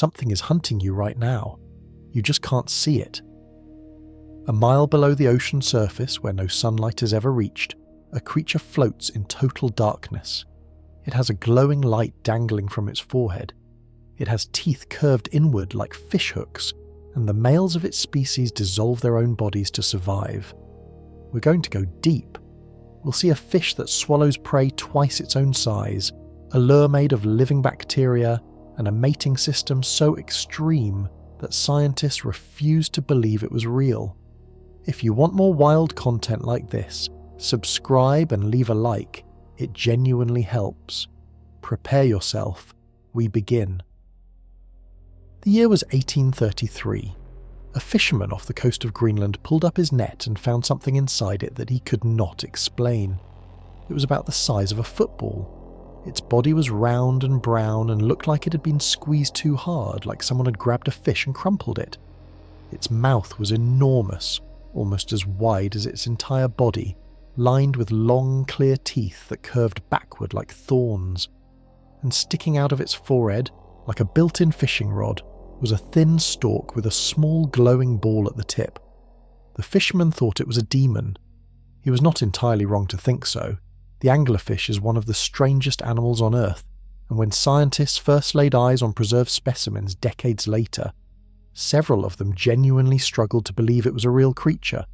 Something is hunting you right now. You just can't see it. A mile below the ocean surface, where no sunlight has ever reached, a creature floats in total darkness. It has a glowing light dangling from its forehead. It has teeth curved inward like fish hooks, and the males of its species dissolve their own bodies to survive. We're going to go deep. We'll see a fish that swallows prey twice its own size, a lure made of living bacteria, and a mating system so extreme that scientists refuse to believe it was real. If you want more wild content like this, subscribe and leave a like. It genuinely helps. Prepare yourself. We begin. The year was 1833. A fisherman off the coast of Greenland pulled up his net and found something inside it that he could not explain. It was about the size of a football. Its body was round and brown and looked like it had been squeezed too hard, like someone had grabbed a fish and crumpled it. Its mouth was enormous, almost as wide as its entire body, lined with long, clear teeth that curved backward like thorns. And sticking out of its forehead, like a built-in fishing rod, was a thin stalk with a small glowing ball at the tip. The fisherman thought it was a demon. He was not entirely wrong to think so. The anglerfish is one of the strangest animals on Earth, and when scientists first laid eyes on preserved specimens decades later, several of them genuinely struggled to believe it was a real creature.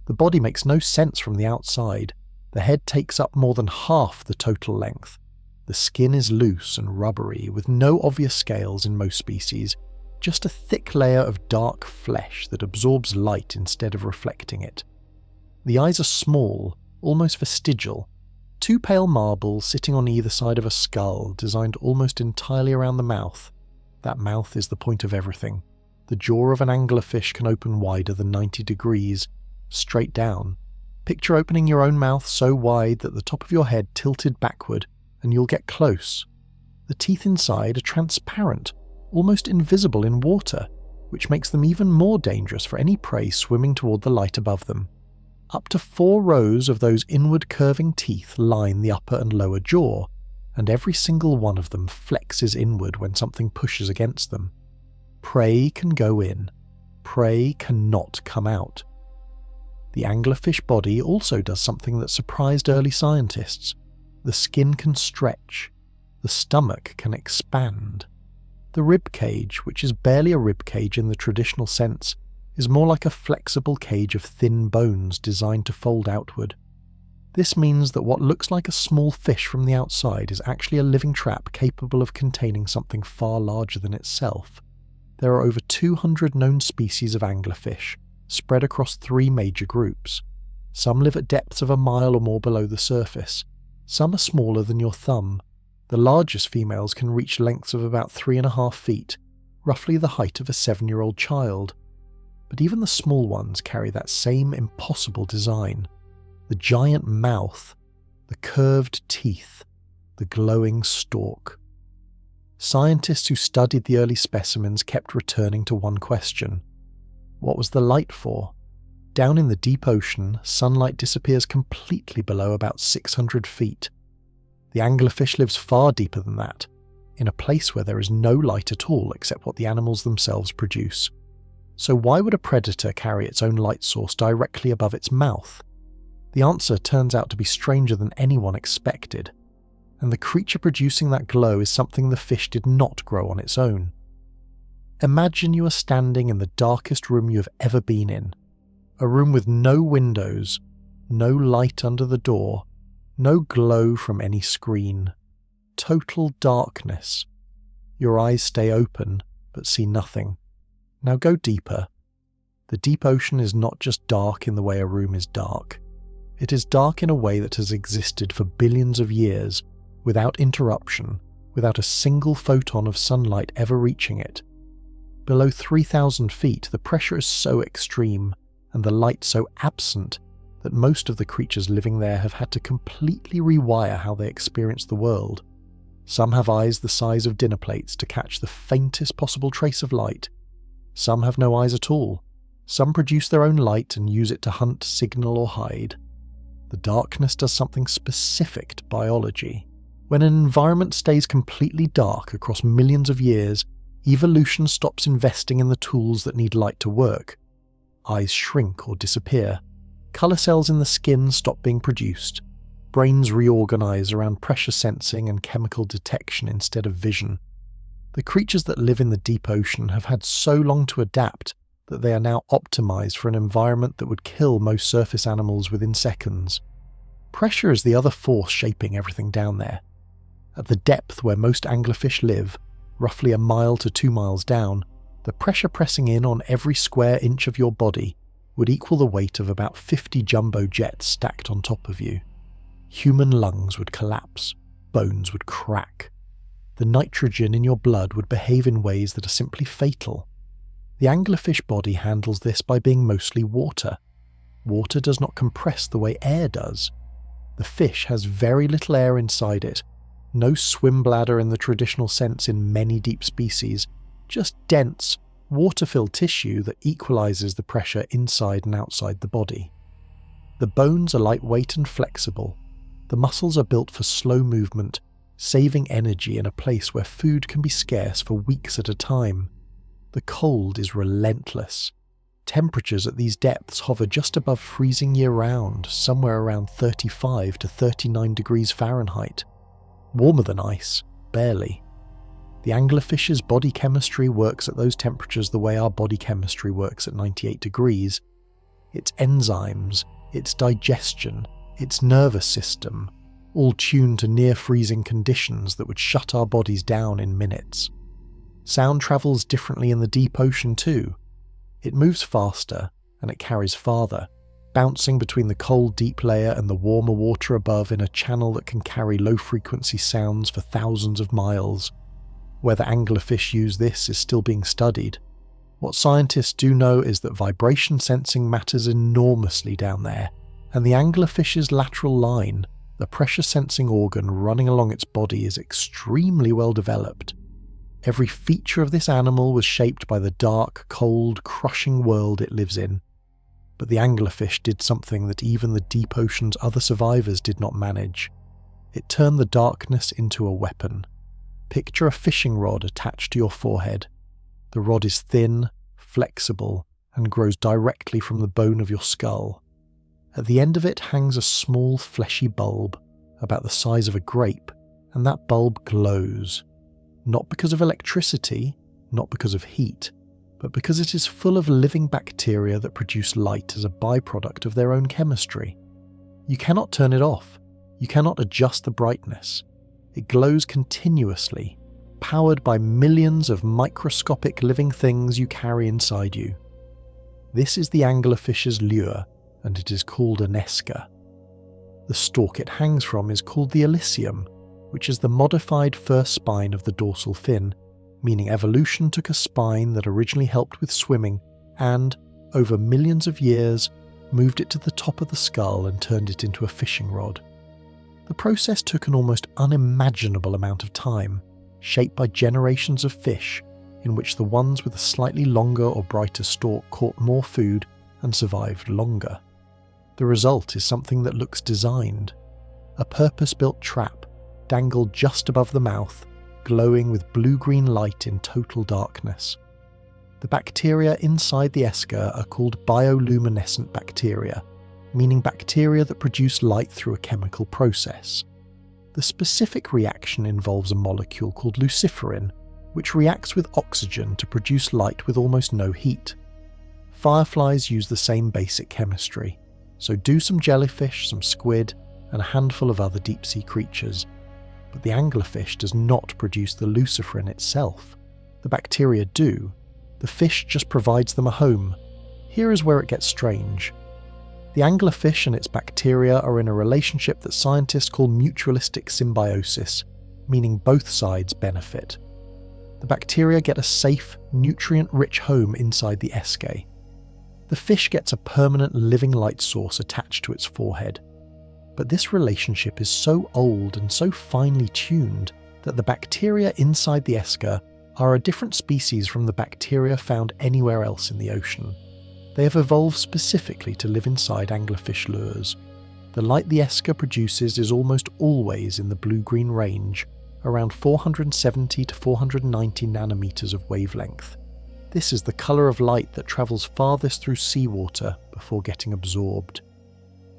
The body makes no sense from the outside. The head takes up more than half the total length. The skin is loose and rubbery, with no obvious scales in most species, just a thick layer of dark flesh that absorbs light instead of reflecting it. The eyes are small, almost vestigial, two pale marbles sitting on either side of a skull designed almost entirely around the mouth. That mouth is the point of everything. The jaw of an anglerfish can open wider than 90 degrees, straight down. Picture opening your own mouth so wide that the top of your head tilted backward, and you'll get close. The teeth inside are transparent, almost invisible in water, which makes them even more dangerous for any prey swimming toward the light above them. Up to 4 rows of those inward curving teeth line the upper and lower jaw, and every single one of them flexes inward when something pushes against them. Prey can go in. Prey cannot come out. The anglerfish body also does something that surprised early scientists. The skin can stretch. The stomach can expand. The rib cage, which is barely a rib cage in the traditional sense, is more like a flexible cage of thin bones designed to fold outward. This means that what looks like a small fish from the outside is actually a living trap capable of containing something far larger than itself. There are over 200 known species of anglerfish, spread across 3 major groups. Some live at depths of a mile or more below the surface. Some are smaller than your thumb. The largest females can reach lengths of about 3.5 feet, roughly the height of a 7-year-old child. But even the small ones carry that same impossible design. The giant mouth, the curved teeth, the glowing stalk. Scientists who studied the early specimens kept returning to one question. What was the light for? Down in the deep ocean, sunlight disappears completely below about 600 feet. The anglerfish lives far deeper than that, in a place where there is no light at all except what the animals themselves produce. So why would a predator carry its own light source directly above its mouth? The answer turns out to be stranger than anyone expected, and the creature producing that glow is something the fish did not grow on its own. Imagine you are standing in the darkest room you have ever been in, a room with no windows, no light under the door, no glow from any screen. Total darkness. Your eyes stay open, but see nothing. Now go deeper. The deep ocean is not just dark in the way a room is dark. It is dark in a way that has existed for billions of years, without interruption, without a single photon of sunlight ever reaching it. Below 3,000 feet, the pressure is so extreme, and the light so absent, that most of the creatures living there have had to completely rewire how they experience the world. Some have eyes the size of dinner plates to catch the faintest possible trace of light. Some have no eyes at all. Some produce their own light and use it to hunt, signal, or hide. The darkness does something specific to biology. When an environment stays completely dark across millions of years, evolution stops investing in the tools that need light to work. Eyes shrink or disappear. Colour cells in the skin stop being produced. Brains reorganize around pressure sensing and chemical detection instead of vision. The creatures that live in the deep ocean have had so long to adapt that they are now optimized for an environment that would kill most surface animals within seconds. Pressure is the other force shaping everything down there. At the depth where most anglerfish live, roughly a mile to 2 miles down, the pressure pressing in on every square inch of your body would equal the weight of about 50 jumbo jets stacked on top of you. Human lungs would collapse, bones would crack. The nitrogen in your blood would behave in ways that are simply fatal. The anglerfish body handles this by being mostly water. Water does not compress the way air does. The fish has very little air inside it, no swim bladder in the traditional sense in many deep species, just dense, water-filled tissue that equalizes the pressure inside and outside the body. The bones are lightweight and flexible. The muscles are built for slow movement, saving energy in a place where food can be scarce for weeks at a time. The cold is relentless. Temperatures at these depths hover just above freezing year-round, somewhere around 35 to 39 degrees Fahrenheit. Warmer than ice, barely. The anglerfish's body chemistry works at those temperatures the way our body chemistry works at 98 degrees. Its enzymes, its digestion, its nervous system, all tuned to near-freezing conditions that would shut our bodies down in minutes. Sound travels differently in the deep ocean too. It moves faster, and it carries farther, bouncing between the cold deep layer and the warmer water above in a channel that can carry low-frequency sounds for thousands of miles. Whether anglerfish use this is still being studied. What scientists do know is that vibration sensing matters enormously down there, and the anglerfish's lateral line, the pressure sensing organ running along its body, is extremely well developed. Every feature of this animal was shaped by the dark, cold, crushing world it lives in. But the anglerfish did something that even the deep ocean's other survivors did not manage. It turned the darkness into a weapon. Picture a fishing rod attached to your forehead. The rod is thin, flexible, and grows directly from the bone of your skull. At the end of it hangs a small fleshy bulb, about the size of a grape, and that bulb glows. Not because of electricity, not because of heat, but because it is full of living bacteria that produce light as a byproduct of their own chemistry. You cannot turn it off. You cannot adjust the brightness. It glows continuously, powered by millions of microscopic living things you carry inside you. This is the anglerfish's lure, and it is called an esker. The stalk it hangs from is called the elysium, which is the modified first spine of the dorsal fin, meaning evolution took a spine that originally helped with swimming and, over millions of years, moved it to the top of the skull and turned it into a fishing rod. The process took an almost unimaginable amount of time, shaped by generations of fish, in which the ones with a slightly longer or brighter stalk caught more food and survived longer. The result is something that looks designed. A purpose-built trap, dangled just above the mouth, glowing with blue-green light in total darkness. The bacteria inside the esker are called bioluminescent bacteria, meaning bacteria that produce light through a chemical process. The specific reaction involves a molecule called luciferin, which reacts with oxygen to produce light with almost no heat. Fireflies use the same basic chemistry, so do some jellyfish, some squid, and a handful of other deep-sea creatures. But the anglerfish does not produce the luciferin itself. The bacteria do. The fish just provides them a home. Here is where it gets strange. The anglerfish and its bacteria are in a relationship that scientists call mutualistic symbiosis, meaning both sides benefit. The bacteria get a safe, nutrient-rich home inside the esker. The fish gets a permanent living light source attached to its forehead. But this relationship is so old and so finely tuned that the bacteria inside the esker are a different species from the bacteria found anywhere else in the ocean. They have evolved specifically to live inside anglerfish lures. The light the esker produces is almost always in the blue-green range, around 470 to 490 nanometers of wavelength. This is the colour of light that travels farthest through seawater before getting absorbed.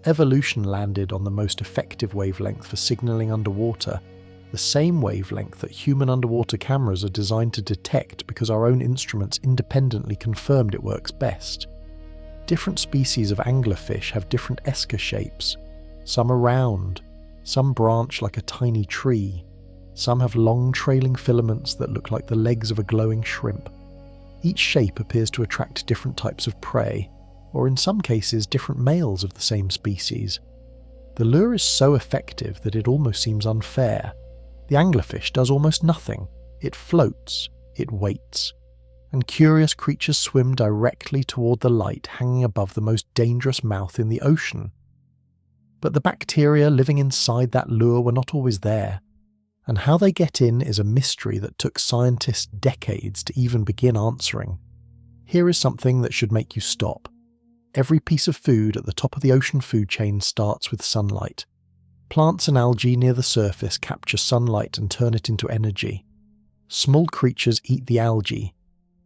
Evolution landed on the most effective wavelength for signalling underwater, the same wavelength that human underwater cameras are designed to detect because our own instruments independently confirmed it works best. Different species of anglerfish have different esker shapes. Some are round, some branch like a tiny tree, some have long trailing filaments that look like the legs of a glowing shrimp. Each shape appears to attract different types of prey, or in some cases different males of the same species. The lure is so effective that it almost seems unfair. The anglerfish does almost nothing. It floats, it waits, and curious creatures swim directly toward the light hanging above the most dangerous mouth in the ocean. But the bacteria living inside that lure were not always there, and how they get in is a mystery that took scientists decades to even begin answering. Here is something that should make you stop. Every piece of food at the top of the ocean food chain starts with sunlight. Plants and algae near the surface capture sunlight and turn it into energy. Small creatures eat the algae.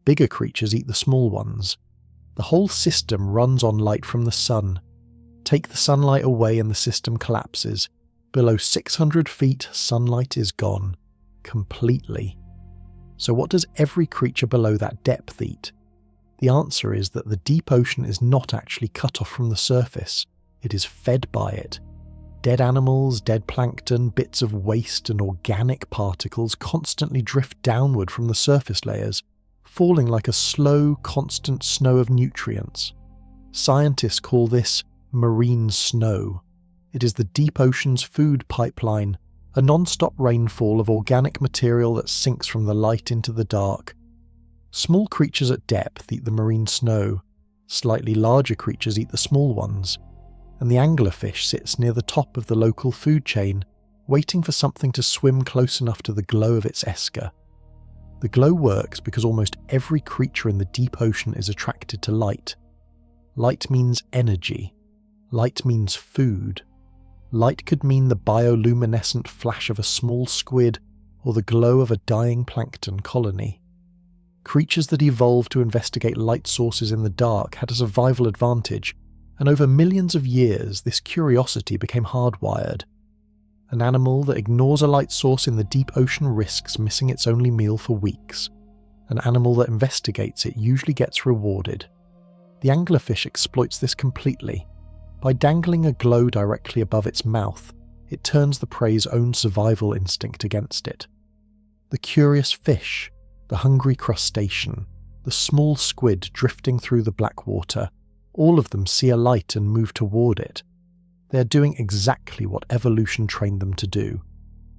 Bigger creatures eat the small ones. The whole system runs on light from the sun. Take the sunlight away and the system collapses. Below 600 feet, sunlight is gone. Completely. So what does every creature below that depth eat? The answer is that the deep ocean is not actually cut off from the surface. It is fed by it. Dead animals, dead plankton, bits of waste and organic particles constantly drift downward from the surface layers, falling like a slow, constant snow of nutrients. Scientists call this marine snow. It is the deep ocean's food pipeline, a non-stop rainfall of organic material that sinks from the light into the dark. Small creatures at depth eat the marine snow, slightly larger creatures eat the small ones, and the anglerfish sits near the top of the local food chain, waiting for something to swim close enough to the glow of its esker. The glow works because almost every creature in the deep ocean is attracted to light. Light means energy. Light means food. Light could mean the bioluminescent flash of a small squid or the glow of a dying plankton colony. Creatures that evolved to investigate light sources in the dark had a survival advantage, and over millions of years this curiosity became hardwired. An animal that ignores a light source in the deep ocean risks missing its only meal for weeks. An animal that investigates it usually gets rewarded. The anglerfish exploits this completely. By dangling a glow directly above its mouth, it turns the prey's own survival instinct against it. The curious fish, the hungry crustacean, the small squid drifting through the black water, all of them see a light and move toward it. They are doing exactly what evolution trained them to do,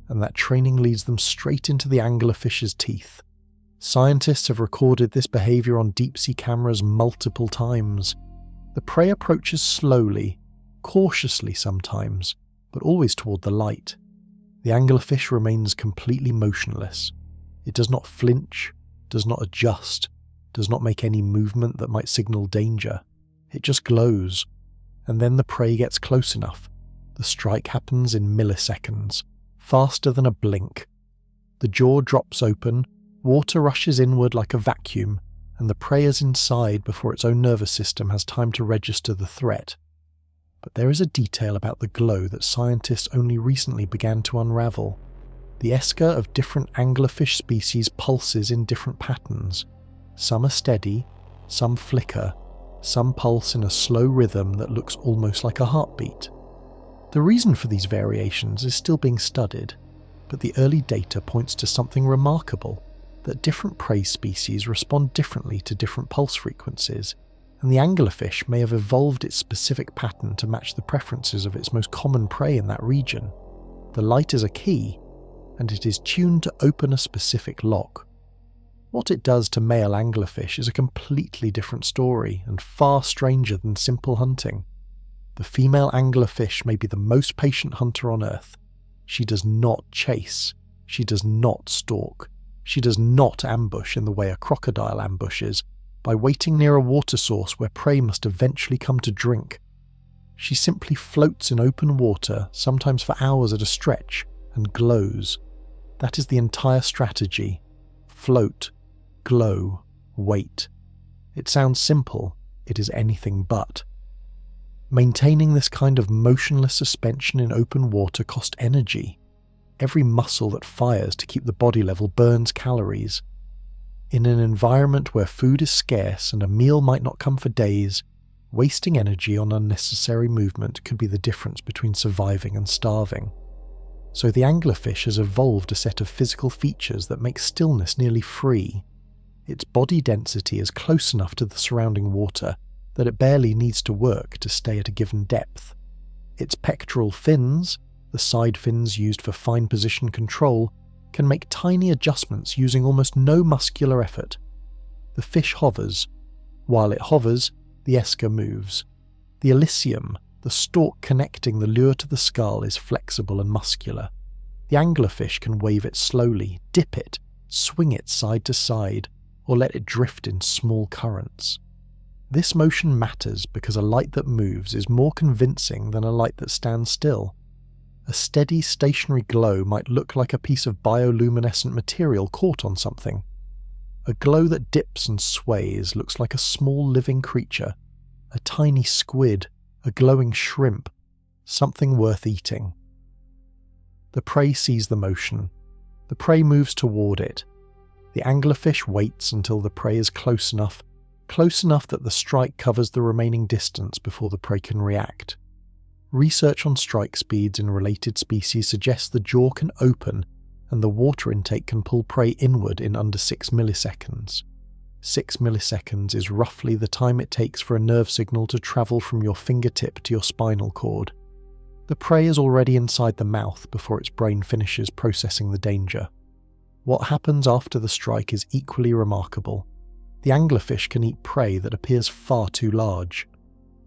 and that training leads them straight into the anglerfish's teeth. Scientists have recorded this behaviour on deep-sea cameras multiple times. The prey approaches slowly, cautiously sometimes, but always toward the light. The anglerfish remains completely motionless. It does not flinch, does not adjust, does not make any movement that might signal danger. It just glows, and then the prey gets close enough. The strike happens in milliseconds, faster than a blink. The jaw drops open, water rushes inward like a vacuum, and the prey is inside before its own nervous system has time to register the threat. But there is a detail about the glow that scientists only recently began to unravel. The esker of different anglerfish species pulses in different patterns. Some are steady, some flicker, some pulse in a slow rhythm that looks almost like a heartbeat. The reason for these variations is still being studied, but the early data points to something remarkable, that different prey species respond differently to different pulse frequencies, and the anglerfish may have evolved its specific pattern to match the preferences of its most common prey in that region. The light is a key, and it is tuned to open a specific lock. What it does to male anglerfish is a completely different story and far stranger than simple hunting. The female anglerfish may be the most patient hunter on Earth. She does not chase. She does not stalk. She does not ambush in the way a crocodile ambushes, by waiting near a water source where prey must eventually come to drink. She simply floats in open water, sometimes for hours at a stretch, and glows. That is the entire strategy. Float, glow, wait. It sounds simple, it is anything but. Maintaining this kind of motionless suspension in open water costs energy. Every muscle that fires to keep the body level burns calories. In an environment where food is scarce and a meal might not come for days, wasting energy on unnecessary movement could be the difference between surviving and starving. So the anglerfish has evolved a set of physical features that make stillness nearly free. Its body density is close enough to the surrounding water that it barely needs to work to stay at a given depth. Its pectoral fins, the side fins used for fine position control, can make tiny adjustments using almost no muscular effort. The fish hovers. While it hovers, the esker moves. The elysium, the stalk connecting the lure to the skull, is flexible and muscular. The anglerfish can wave it slowly, dip it, swing it side to side, or let it drift in small currents. This motion matters because a light that moves is more convincing than a light that stands still. A steady, stationary glow might look like a piece of bioluminescent material caught on something. A glow that dips and sways looks like a small living creature, a tiny squid, a glowing shrimp, something worth eating. The prey sees the motion. The prey moves toward it. The anglerfish waits until the prey is close enough that the strike covers the remaining distance before the prey can react. Research on strike speeds in related species suggests the jaw can open and the water intake can pull prey inward in under 6 milliseconds. 6 milliseconds is roughly the time it takes for a nerve signal to travel from your fingertip to your spinal cord. The prey is already inside the mouth before its brain finishes processing the danger. What happens after the strike is equally remarkable. The anglerfish can eat prey that appears far too large.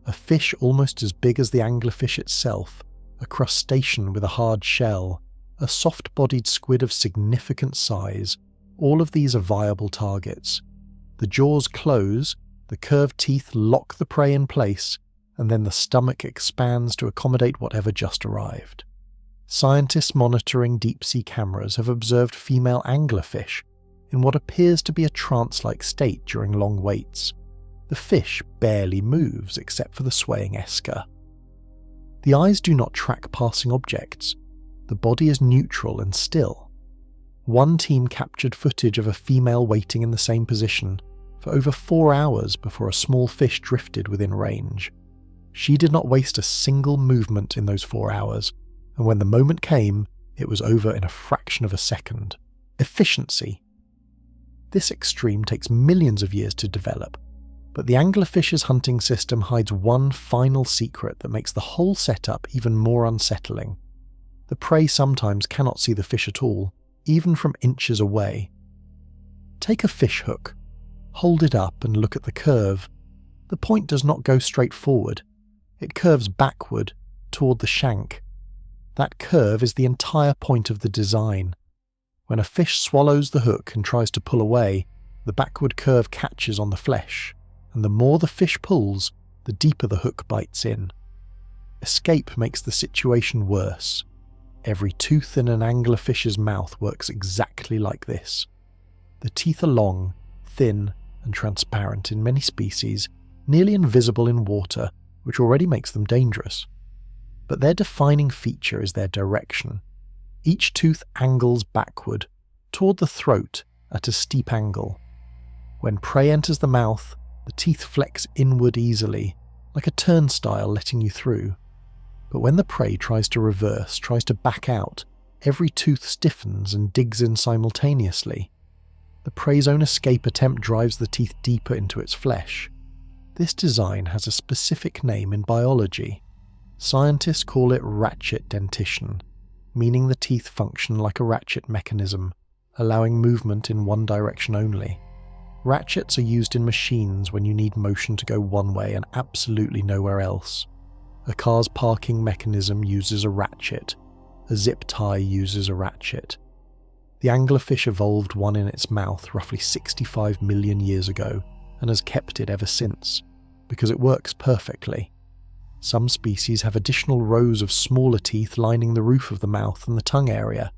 A fish almost as big as the anglerfish itself, a crustacean with a hard shell, a soft-bodied squid of significant size, all of these are viable targets. The jaws close, the curved teeth lock the prey in place, and then the stomach expands to accommodate whatever just arrived. Scientists monitoring deep-sea cameras have observed female anglerfish in what appears to be a trance-like state during long waits. The fish barely moves except for the swaying esker. The eyes do not track passing objects. The body is neutral and still. One team captured footage of a female waiting in the same position for over 4 hours before a small fish drifted within range. She did not waste a single movement in those 4 hours, and when the moment came, it was over in a fraction of a second. Efficiency. This extreme takes millions of years to develop, but the anglerfish's hunting system hides one final secret that makes the whole setup even more unsettling. The prey sometimes cannot see the fish at all, even from inches away. Take a fish hook. Hold it up and look at the curve. The point does not go straight forward. It curves backward, toward the shank. That curve is the entire point of the design. When a fish swallows the hook and tries to pull away, the backward curve catches on the flesh, and the more the fish pulls, the deeper the hook bites in. Escape makes the situation worse. Every tooth in an anglerfish's mouth works exactly like this. The teeth are long, thin, and transparent in many species, nearly invisible in water, which already makes them dangerous. But their defining feature is their direction. Each tooth angles backward, toward the throat at a steep angle. When prey enters the mouth, the teeth flex inward easily, like a turnstile letting you through. But when the prey tries to reverse, tries to back out, every tooth stiffens and digs in simultaneously. The prey's own escape attempt drives the teeth deeper into its flesh. This design has a specific name in biology. Scientists call it ratchet dentition, meaning the teeth function like a ratchet mechanism, allowing movement in one direction only. Ratchets are used in machines when you need motion to go one way and absolutely nowhere else. A car's parking mechanism uses a ratchet. A zip tie uses a ratchet. The anglerfish evolved one in its mouth roughly 65 million years ago and has kept it ever since, because it works perfectly. Some species have additional rows of smaller teeth lining the roof of the mouth and the tongue area,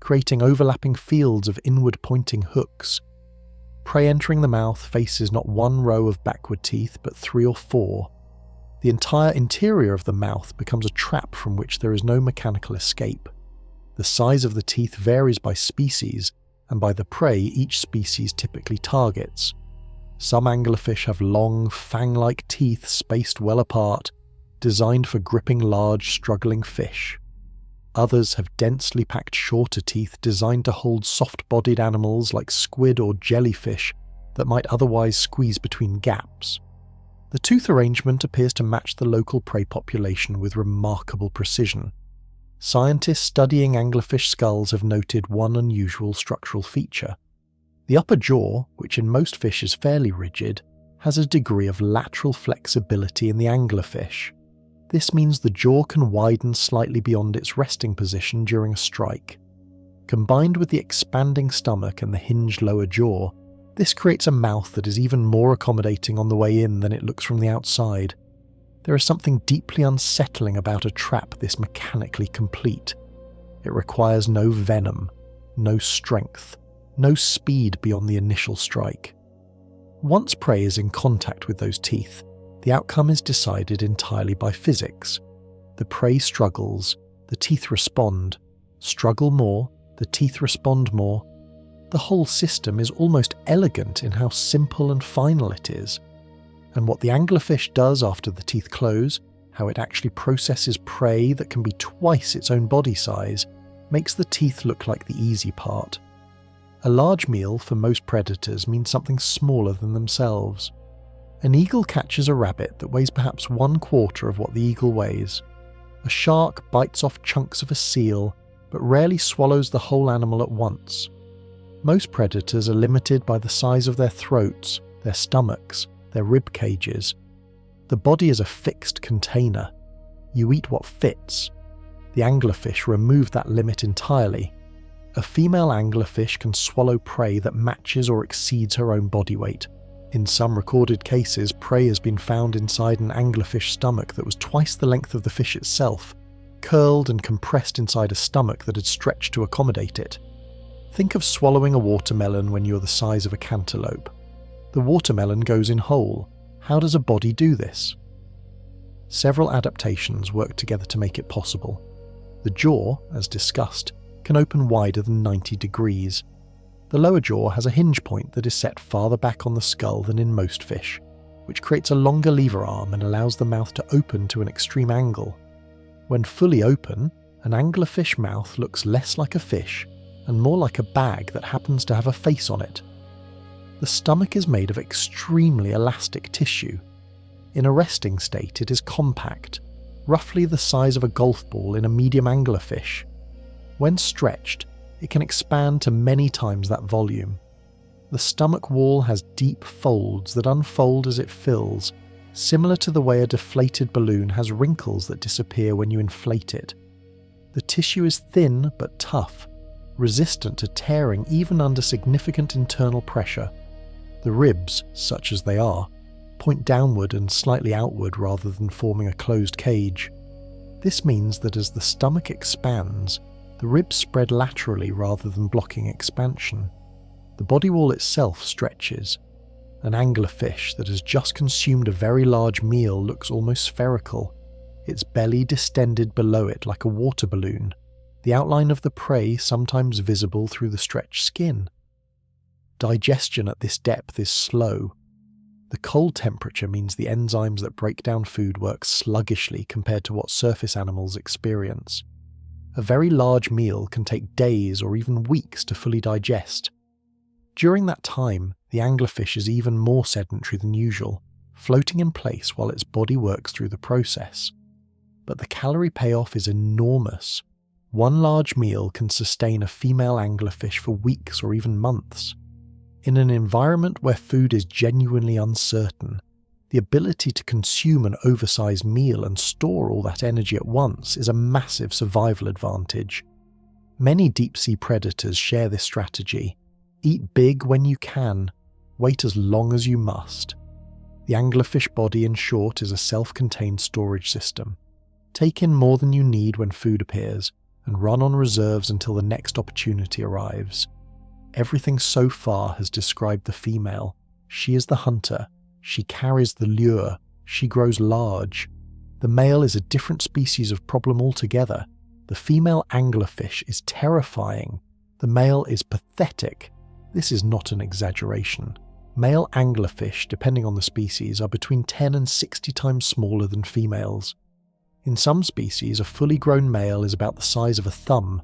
creating overlapping fields of inward-pointing hooks. Prey entering the mouth faces not one row of backward teeth, but 3 or 4. The entire interior of the mouth becomes a trap from which there is no mechanical escape. The size of the teeth varies by species, and by the prey each species typically targets. Some anglerfish have long, fang-like teeth spaced well apart, designed for gripping large, struggling fish. Others have densely packed shorter teeth designed to hold soft-bodied animals like squid or jellyfish that might otherwise squeeze between gaps. The tooth arrangement appears to match the local prey population with remarkable precision. Scientists studying anglerfish skulls have noted one unusual structural feature. The upper jaw, which in most fish is fairly rigid, has a degree of lateral flexibility in the anglerfish. This means the jaw can widen slightly beyond its resting position during a strike. Combined with the expanding stomach and the hinged lower jaw, this creates a mouth that is even more accommodating on the way in than it looks from the outside. There is something deeply unsettling about a trap this mechanically complete. It requires no venom, no strength, no speed beyond the initial strike. Once prey is in contact with those teeth, the outcome is decided entirely by physics. The prey struggles, the teeth respond. Struggle more, the teeth respond more. The whole system is almost elegant in how simple and final it is. And what the anglerfish does after the teeth close, how it actually processes prey that can be twice its own body size, makes the teeth look like the easy part. A large meal for most predators means something smaller than themselves. An eagle catches a rabbit that weighs perhaps 1/4 of what the eagle weighs. A shark bites off chunks of a seal, but rarely swallows the whole animal at once. Most predators are limited by the size of their throats, their stomachs, their rib cages. The body is a fixed container. You eat what fits. The anglerfish remove that limit entirely. A female anglerfish can swallow prey that matches or exceeds her own body weight. In some recorded cases, prey has been found inside an anglerfish stomach that was twice the length of the fish itself, curled and compressed inside a stomach that had stretched to accommodate it. Think of swallowing a watermelon when you're the size of a cantaloupe. The watermelon goes in whole. How does a body do this? Several adaptations work together to make it possible. The jaw, as discussed, can open wider than 90 degrees. The lower jaw has a hinge point that is set farther back on the skull than in most fish, which creates a longer lever arm and allows the mouth to open to an extreme angle. When fully open, an anglerfish mouth looks less like a fish and more like a bag that happens to have a face on it. The stomach is made of extremely elastic tissue. In a resting state, it is compact, roughly the size of a golf ball in a medium anglerfish. When stretched, it can expand to many times that volume. The stomach wall has deep folds that unfold as it fills, similar to the way a deflated balloon has wrinkles that disappear when you inflate it. The tissue is thin but tough, resistant to tearing even under significant internal pressure. The ribs, such as they are, point downward and slightly outward rather than forming a closed cage. This means that as the stomach expands, the ribs spread laterally rather than blocking expansion. The body wall itself stretches. An anglerfish that has just consumed a very large meal looks almost spherical, its belly distended below it like a water balloon, the outline of the prey sometimes visible through the stretched skin. Digestion at this depth is slow. The cold temperature means the enzymes that break down food work sluggishly compared to what surface animals experience. A very large meal can take days or even weeks to fully digest. During that time, the anglerfish is even more sedentary than usual, floating in place while its body works through the process. But the calorie payoff is enormous. One large meal can sustain a female anglerfish for weeks or even months. In an environment where food is genuinely uncertain, the ability to consume an oversized meal and store all that energy at once is a massive survival advantage. Many deep-sea predators share this strategy. Eat big when you can, wait as long as you must. The anglerfish body, in short, is a self-contained storage system. Take in more than you need when food appears, and run on reserves until the next opportunity arrives. Everything so far has described the female. She is the hunter. She carries the lure. She grows large. The male is a different species of problem altogether. The female anglerfish is terrifying. The male is pathetic. This is not an exaggeration. Male anglerfish, depending on the species, are between 10 and 60 times smaller than females. In some species, a fully grown male is about the size of a thumb.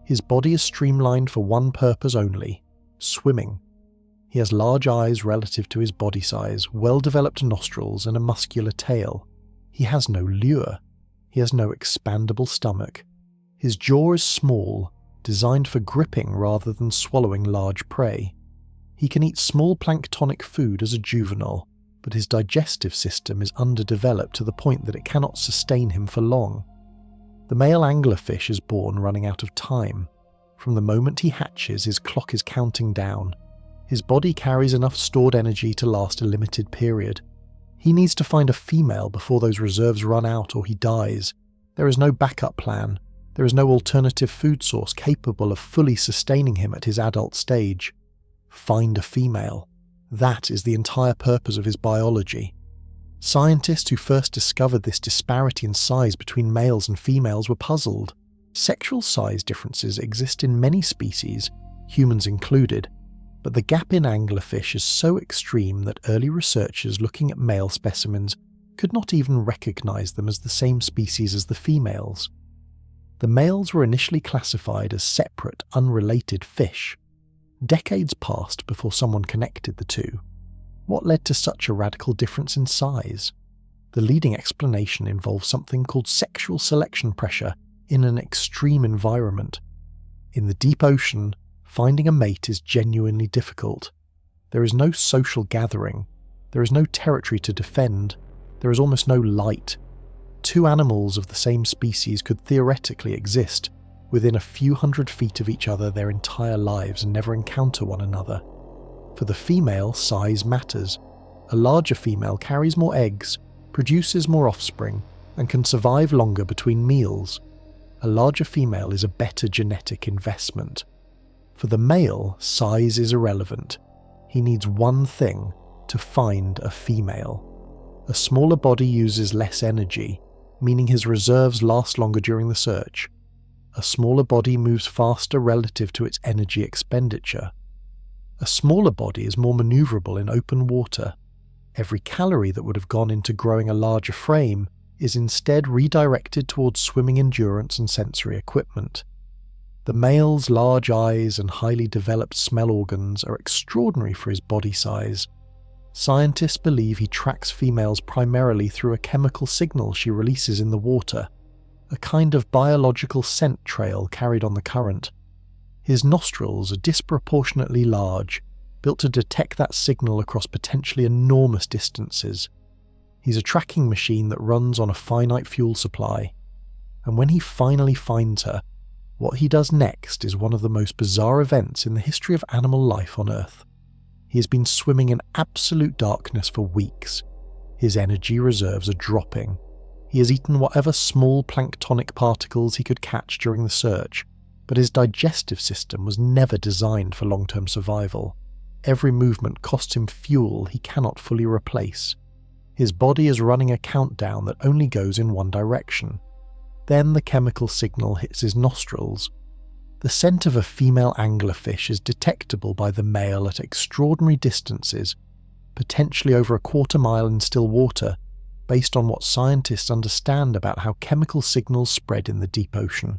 His body is streamlined for one purpose only: swimming. He has large eyes relative to his body size, well-developed nostrils, and a muscular tail. He has no lure. He has no expandable stomach. His jaw is small, designed for gripping rather than swallowing large prey. He can eat small planktonic food as a juvenile, but his digestive system is underdeveloped to the point that it cannot sustain him for long. The male anglerfish is born running out of time. From the moment he hatches, his clock is counting down. His body carries enough stored energy to last a limited period. He needs to find a female before those reserves run out or he dies. There is no backup plan. There is no alternative food source capable of fully sustaining him at his adult stage. Find a female. That is the entire purpose of his biology. Scientists who first discovered this disparity in size between males and females were puzzled. Sexual size differences exist in many species, humans included, but the gap in anglerfish is so extreme that early researchers looking at male specimens could not even recognize them as the same species as the females. The males were initially classified as separate, unrelated fish. Decades passed before someone connected the two. What led to such a radical difference in size? The leading explanation involves something called sexual selection pressure in an extreme environment. In the deep ocean, finding a mate is genuinely difficult. There is no social gathering. There is no territory to defend. There is almost no light. Two animals of the same species could theoretically exist within a few hundred feet of each other their entire lives and never encounter one another. For the female, size matters. A larger female carries more eggs, produces more offspring, and can survive longer between meals. A larger female is a better genetic investment. For the male, size is irrelevant. He needs one thing: to find a female. A smaller body uses less energy, meaning his reserves last longer during the search. A smaller body moves faster relative to its energy expenditure. A smaller body is more maneuverable in open water. Every calorie that would have gone into growing a larger frame is instead redirected towards swimming endurance and sensory equipment. The male's large eyes and highly developed smell organs are extraordinary for his body size. Scientists believe he tracks females primarily through a chemical signal she releases in the water, a kind of biological scent trail carried on the current. His nostrils are disproportionately large, built to detect that signal across potentially enormous distances. He's a tracking machine that runs on a finite fuel supply. And when he finally finds her, what he does next is one of the most bizarre events in the history of animal life on Earth. He has been swimming in absolute darkness for weeks. His energy reserves are dropping. He has eaten whatever small planktonic particles he could catch during the search, but his digestive system was never designed for long-term survival. Every movement costs him fuel he cannot fully replace. His body is running a countdown that only goes in one direction. Then the chemical signal hits his nostrils. The scent of a female anglerfish is detectable by the male at extraordinary distances, potentially over a quarter mile in still water, based on what scientists understand about how chemical signals spread in the deep ocean.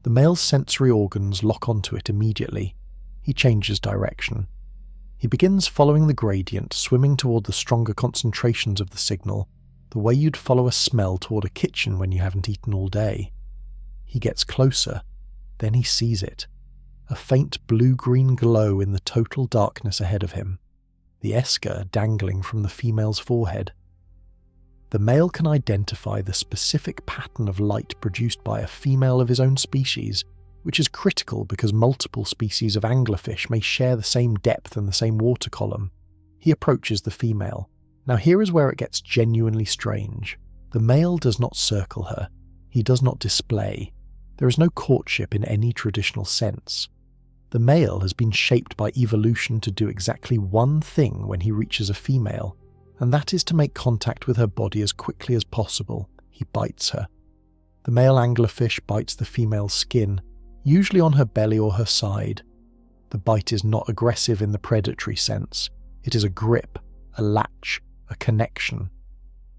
The male's sensory organs lock onto it immediately. He changes direction. He begins following the gradient, swimming toward the stronger concentrations of the signal, the way you'd follow a smell toward a kitchen when you haven't eaten all day. He gets closer. Then he sees it. A faint blue-green glow in the total darkness ahead of him. The esker dangling from the female's forehead. The male can identify the specific pattern of light produced by a female of his own species, which is critical because multiple species of anglerfish may share the same depth and the same water column. He approaches the female. Now here is where it gets genuinely strange. The male does not circle her. He does not display. There is no courtship in any traditional sense. The male has been shaped by evolution to do exactly one thing when he reaches a female, and that is to make contact with her body as quickly as possible. He bites her. The male anglerfish bites the female's skin, usually on her belly or her side. The bite is not aggressive in the predatory sense. It is a grip, a latch, a connection.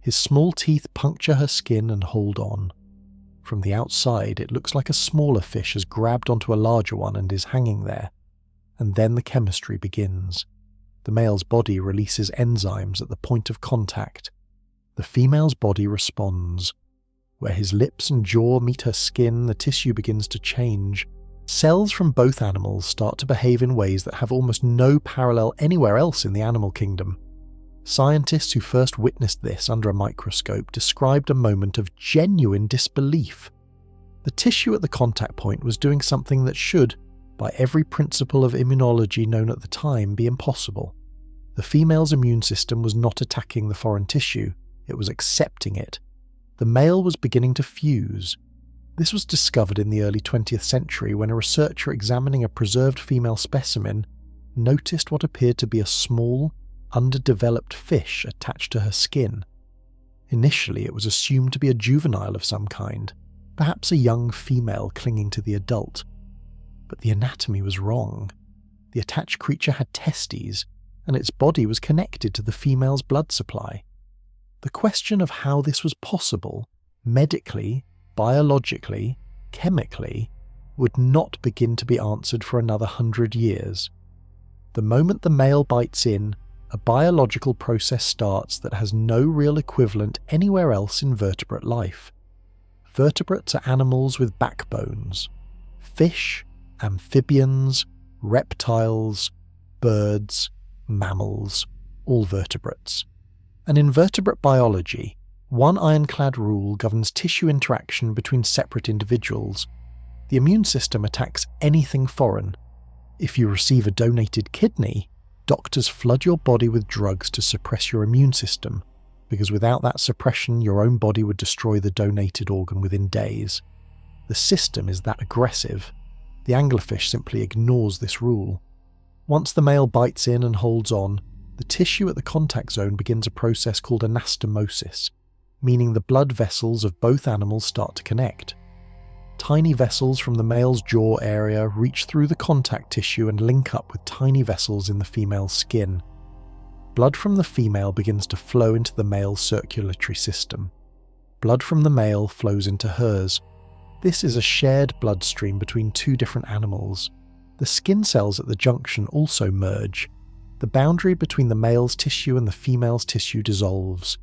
His small teeth puncture her skin and hold on. From the outside, it looks like a smaller fish has grabbed onto a larger one and is hanging there. And then the chemistry begins. The male's body releases enzymes at the point of contact. The female's body responds. Where his lips and jaw meet her skin, the tissue begins to change. Cells from both animals start to behave in ways that have almost no parallel anywhere else in the animal kingdom. Scientists who first witnessed this under a microscope described a moment of genuine disbelief. The tissue at the contact point was doing something that should, by every principle of immunology known at the time, be impossible. The female's immune system was not attacking the foreign tissue, it was accepting it. The male was beginning to fuse. This was discovered in the early 20th century when a researcher examining a preserved female specimen noticed what appeared to be a small, underdeveloped fish attached to her skin. Initially, it was assumed to be a juvenile of some kind, perhaps a young female clinging to the adult. But the anatomy was wrong. The attached creature had testes, and its body was connected to the female's blood supply. The question of how this was possible, medically, biologically, chemically, would not begin to be answered for another 100 years. The moment the male bites in, a biological process starts that has no real equivalent anywhere else in vertebrate life. Vertebrates are animals with backbones. Fish, amphibians, reptiles, birds, mammals, all vertebrates. And in vertebrate biology, one ironclad rule governs tissue interaction between separate individuals. The immune system attacks anything foreign. If you receive a donated kidney, doctors flood your body with drugs to suppress your immune system, because without that suppression, your own body would destroy the donated organ within days. The system is that aggressive. The anglerfish simply ignores this rule. Once the male bites in and holds on, the tissue at the contact zone begins a process called anastomosis, meaning the blood vessels of both animals start to connect. Tiny vessels from the male's jaw area reach through the contact tissue and link up with tiny vessels in the female's skin. Blood from the female begins to flow into the male's circulatory system. Blood from the male flows into hers. This is a shared bloodstream between two different animals. The skin cells at the junction also merge. The boundary between the male's tissue and the female's tissue dissolves.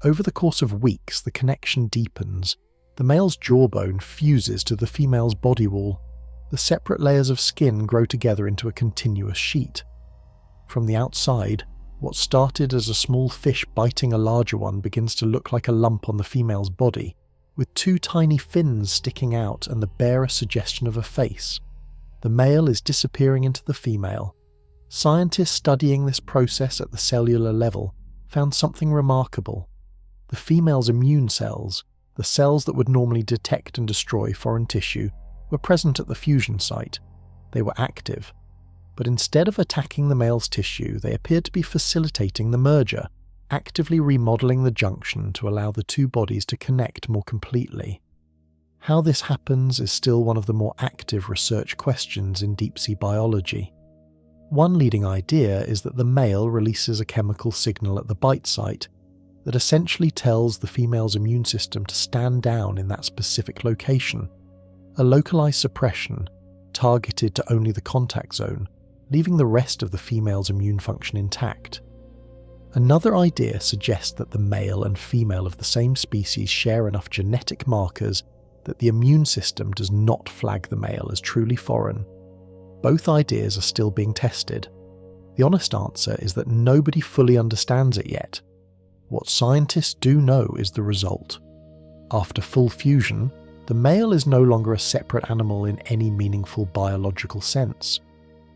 Over the course of weeks, the connection deepens. The male's jawbone fuses to the female's body wall. The separate layers of skin grow together into a continuous sheet. From the outside, what started as a small fish biting a larger one begins to look like a lump on the female's body, with two tiny fins sticking out and the barer suggestion of a face. The male is disappearing into the female. Scientists studying this process at the cellular level found something remarkable. The female's immune cells, the cells that would normally detect and destroy foreign tissue, were present at the fusion site. They were active. But instead of attacking the male's tissue, they appeared to be facilitating the merger, actively remodeling the junction to allow the two bodies to connect more completely. How this happens is still one of the more active research questions in deep-sea biology. One leading idea is that the male releases a chemical signal at the bite site that essentially tells the female's immune system to stand down in that specific location, a localized suppression targeted to only the contact zone, leaving the rest of the female's immune function intact. Another idea suggests that the male and female of the same species share enough genetic markers that the immune system does not flag the male as truly foreign. Both ideas are still being tested. The honest answer is that nobody fully understands it yet. What scientists do know is the result. After full fusion, the male is no longer a separate animal in any meaningful biological sense.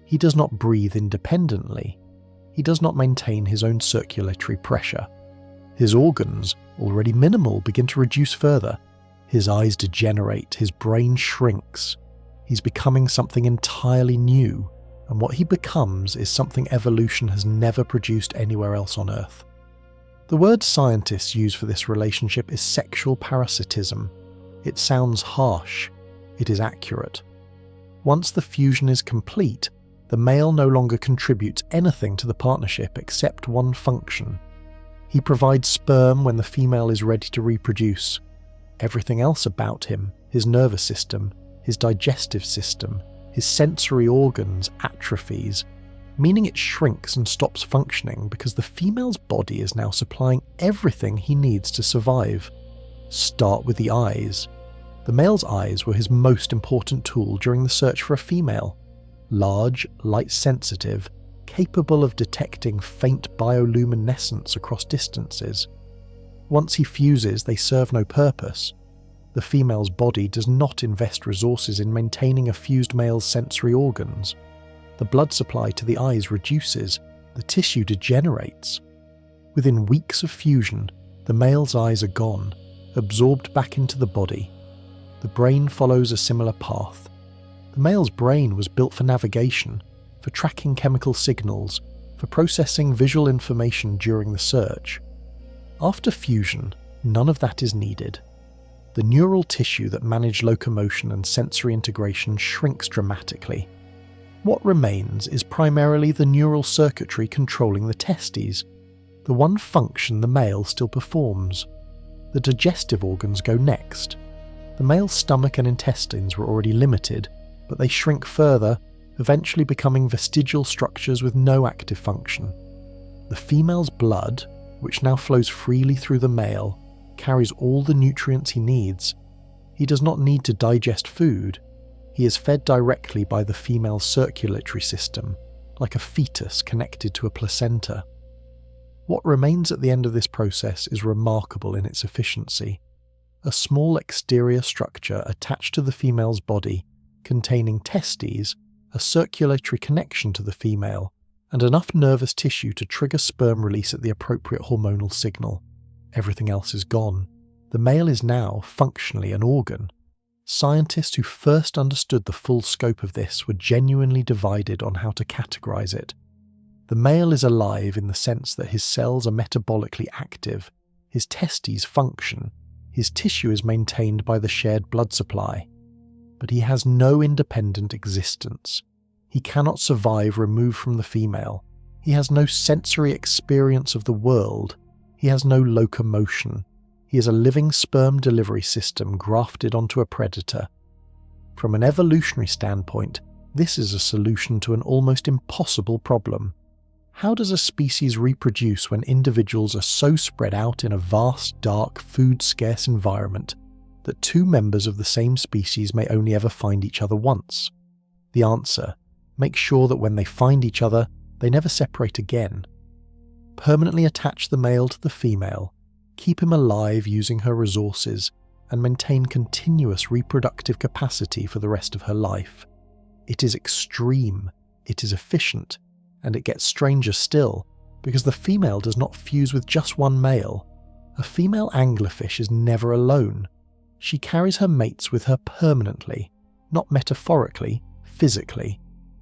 He does not breathe independently. He does not maintain his own circulatory pressure. His organs, already minimal, begin to reduce further. His eyes degenerate, his brain shrinks. He's becoming something entirely new, and what he becomes is something evolution has never produced anywhere else on Earth. The word scientists use for this relationship is sexual parasitism. It sounds harsh. It is accurate. Once the fusion is complete, the male no longer contributes anything to the partnership except one function. He provides sperm when the female is ready to reproduce. Everything else about him, his nervous system, his digestive system, his sensory organs, atrophies, meaning it shrinks and stops functioning because the female's body is now supplying everything he needs to survive. Start with the eyes. The male's eyes were his most important tool during the search for a female. Large, light-sensitive, capable of detecting faint bioluminescence across distances. Once he fuses, they serve no purpose. The female's body does not invest resources in maintaining a fused male's sensory organs. The blood supply to the eyes reduces, the tissue degenerates. Within weeks of fusion, the male's eyes are gone, absorbed back into the body. The brain follows a similar path. The male's brain was built for navigation, for tracking chemical signals, for processing visual information during the search. After fusion, none of that is needed. The neural tissue that managed locomotion and sensory integration shrinks dramatically. What remains is primarily the neural circuitry controlling the testes, the one function the male still performs. The digestive organs go next. The male's stomach and intestines were already limited, but they shrink further, eventually becoming vestigial structures with no active function. The female's blood, which now flows freely through the male, carries all the nutrients he needs. He does not need to digest food. He is fed directly by the female's circulatory system, like a fetus connected to a placenta. What remains at the end of this process is remarkable in its efficiency. A small exterior structure attached to the female's body, containing testes, a circulatory connection to the female, and enough nervous tissue to trigger sperm release at the appropriate hormonal signal. Everything else is gone. The male is now, functionally, an organ. Scientists who first understood the full scope of this were genuinely divided on how to categorize it. The male is alive in the sense that his cells are metabolically active, his testes function, his tissue is maintained by the shared blood supply. But he has no independent existence. He cannot survive removed from the female. He has no sensory experience of the world. He has no locomotion. He is a living sperm delivery system grafted onto a predator. From an evolutionary standpoint, this is a solution to an almost impossible problem. How does a species reproduce when individuals are so spread out in a vast, dark, food-scarce environment that two members of the same species may only ever find each other once? The answer: make sure that when they find each other, they never separate again. Permanently attach the male to the female, keep him alive using her resources, and maintain continuous reproductive capacity for the rest of her life. It is extreme, it is efficient, and it gets stranger still, because the female does not fuse with just one male. A female anglerfish is never alone. She carries her mates with her permanently, not metaphorically, physically,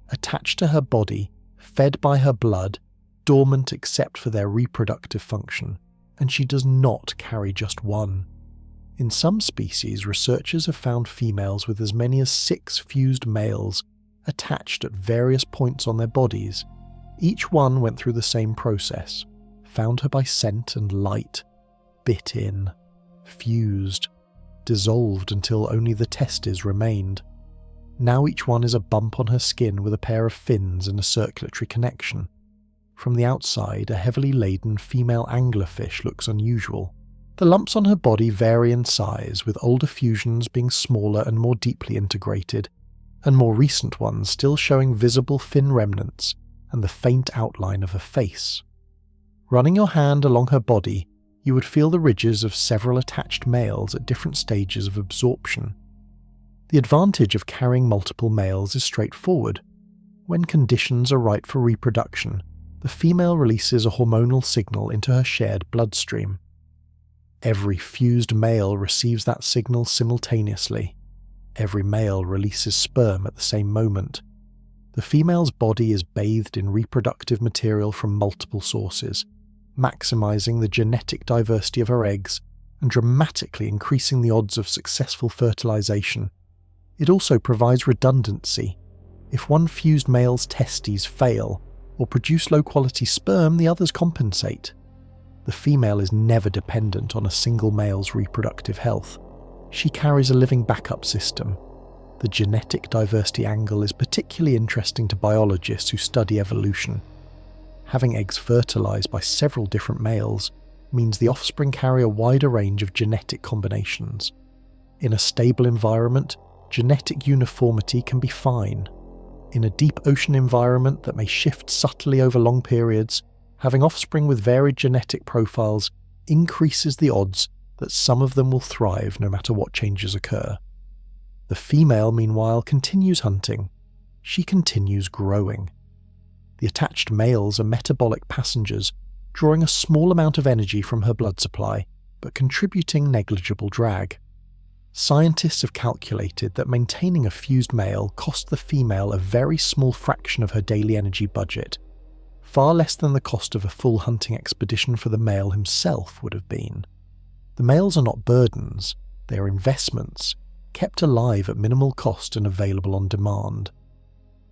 attached to her body, fed by her blood, dormant except for their reproductive function, and she does not carry just one. In some species, researchers have found females with as many as 6 fused males attached at various points on their bodies. Each one went through the same process, found her by scent and light, bit in, fused, dissolved until only the testes remained. Now each one is a bump on her skin with a pair of fins and a circulatory connection. From the outside, a heavily laden female anglerfish looks unusual. The lumps on her body vary in size, with older fusions being smaller and more deeply integrated, and more recent ones still showing visible fin remnants and the faint outline of her face. Running your hand along her body, you would feel the ridges of several attached males at different stages of absorption. The advantage of carrying multiple males is straightforward. When conditions are right for reproduction, the female releases a hormonal signal into her shared bloodstream. Every fused male receives that signal simultaneously. Every male releases sperm at the same moment. The female's body is bathed in reproductive material from multiple sources, maximizing the genetic diversity of her eggs and dramatically increasing the odds of successful fertilization. It also provides redundancy. If one fused male's testes fail or produce low-quality sperm, the others compensate. The female is never dependent on a single male's reproductive health. She carries a living backup system. The genetic diversity angle is particularly interesting to biologists who study evolution. Having eggs fertilized by several different males means the offspring carry a wider range of genetic combinations. In a stable environment, genetic uniformity can be fine. In a deep ocean environment that may shift subtly over long periods, having offspring with varied genetic profiles increases the odds that some of them will thrive no matter what changes occur. The female, meanwhile, continues hunting. She continues growing. The attached males are metabolic passengers, drawing a small amount of energy from her blood supply, but contributing negligible drag. Scientists have calculated that maintaining a fused male cost the female a very small fraction of her daily energy budget, far less than the cost of a full hunting expedition for the male himself would have been. The males are not burdens, they are investments, kept alive at minimal cost and available on demand.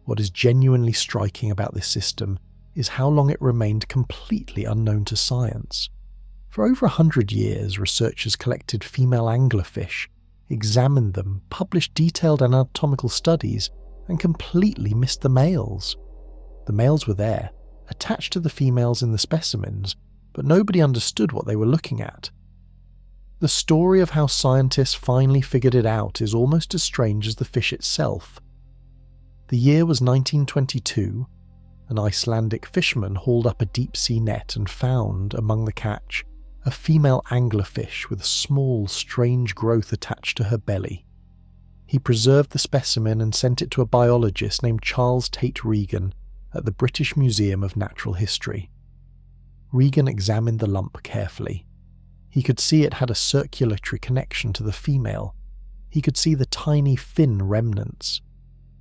What is genuinely striking about this system is how long it remained completely unknown to science. For over 100 years, researchers collected female anglerfish, examined them, published detailed anatomical studies, and completely missed the males. The males were there, attached to the females in the specimens, but nobody understood what they were looking at. The story of how scientists finally figured it out is almost as strange as the fish itself. The year was 1922. An Icelandic fisherman hauled up a deep-sea net and found, among the catch, a female anglerfish with a small, strange growth attached to her belly. He preserved the specimen and sent it to a biologist named Charles Tate Regan at the British Museum of Natural History. Regan examined the lump carefully. He could see it had a circulatory connection to the female. He could see the tiny fin remnants.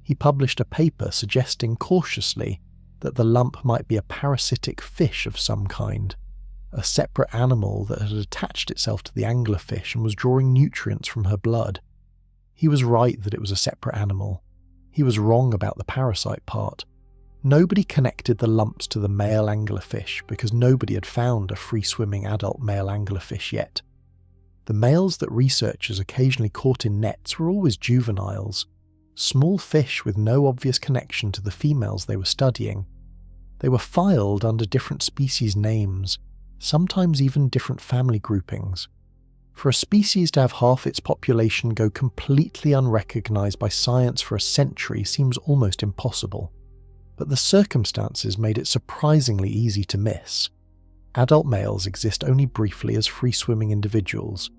He published a paper suggesting cautiously that the lump might be a parasitic fish of some kind, a separate animal that had attached itself to the anglerfish and was drawing nutrients from her blood. He was right that it was a separate animal. He was wrong about the parasite part. Nobody connected the lumps to the male anglerfish because nobody had found a free-swimming adult male anglerfish yet. The males that researchers occasionally caught in nets were always juveniles, small fish with no obvious connection to the females they were studying. They were filed under different species names, sometimes even different family groupings. For a species to have half its population go completely unrecognized by science for a century seems almost impossible. But the circumstances made it surprisingly easy to miss. Adult males exist only briefly as free-swimming individuals.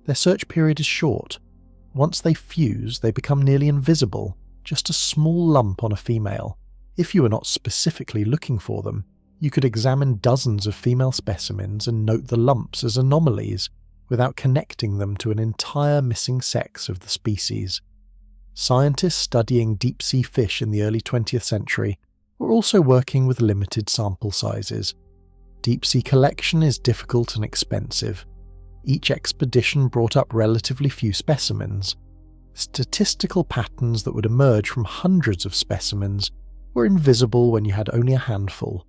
Their search period is short. Once they fuse, they become nearly invisible, just a small lump on a female. If you are not specifically looking for them, you could examine dozens of female specimens and note the lumps as anomalies without connecting them to an entire missing sex of the species. Scientists studying deep-sea fish in the early 20th century were also working with limited sample sizes. Deep-sea collection is difficult and expensive. Each expedition brought up relatively few specimens. Statistical patterns that would emerge from hundreds of specimens were invisible when you had only a handful.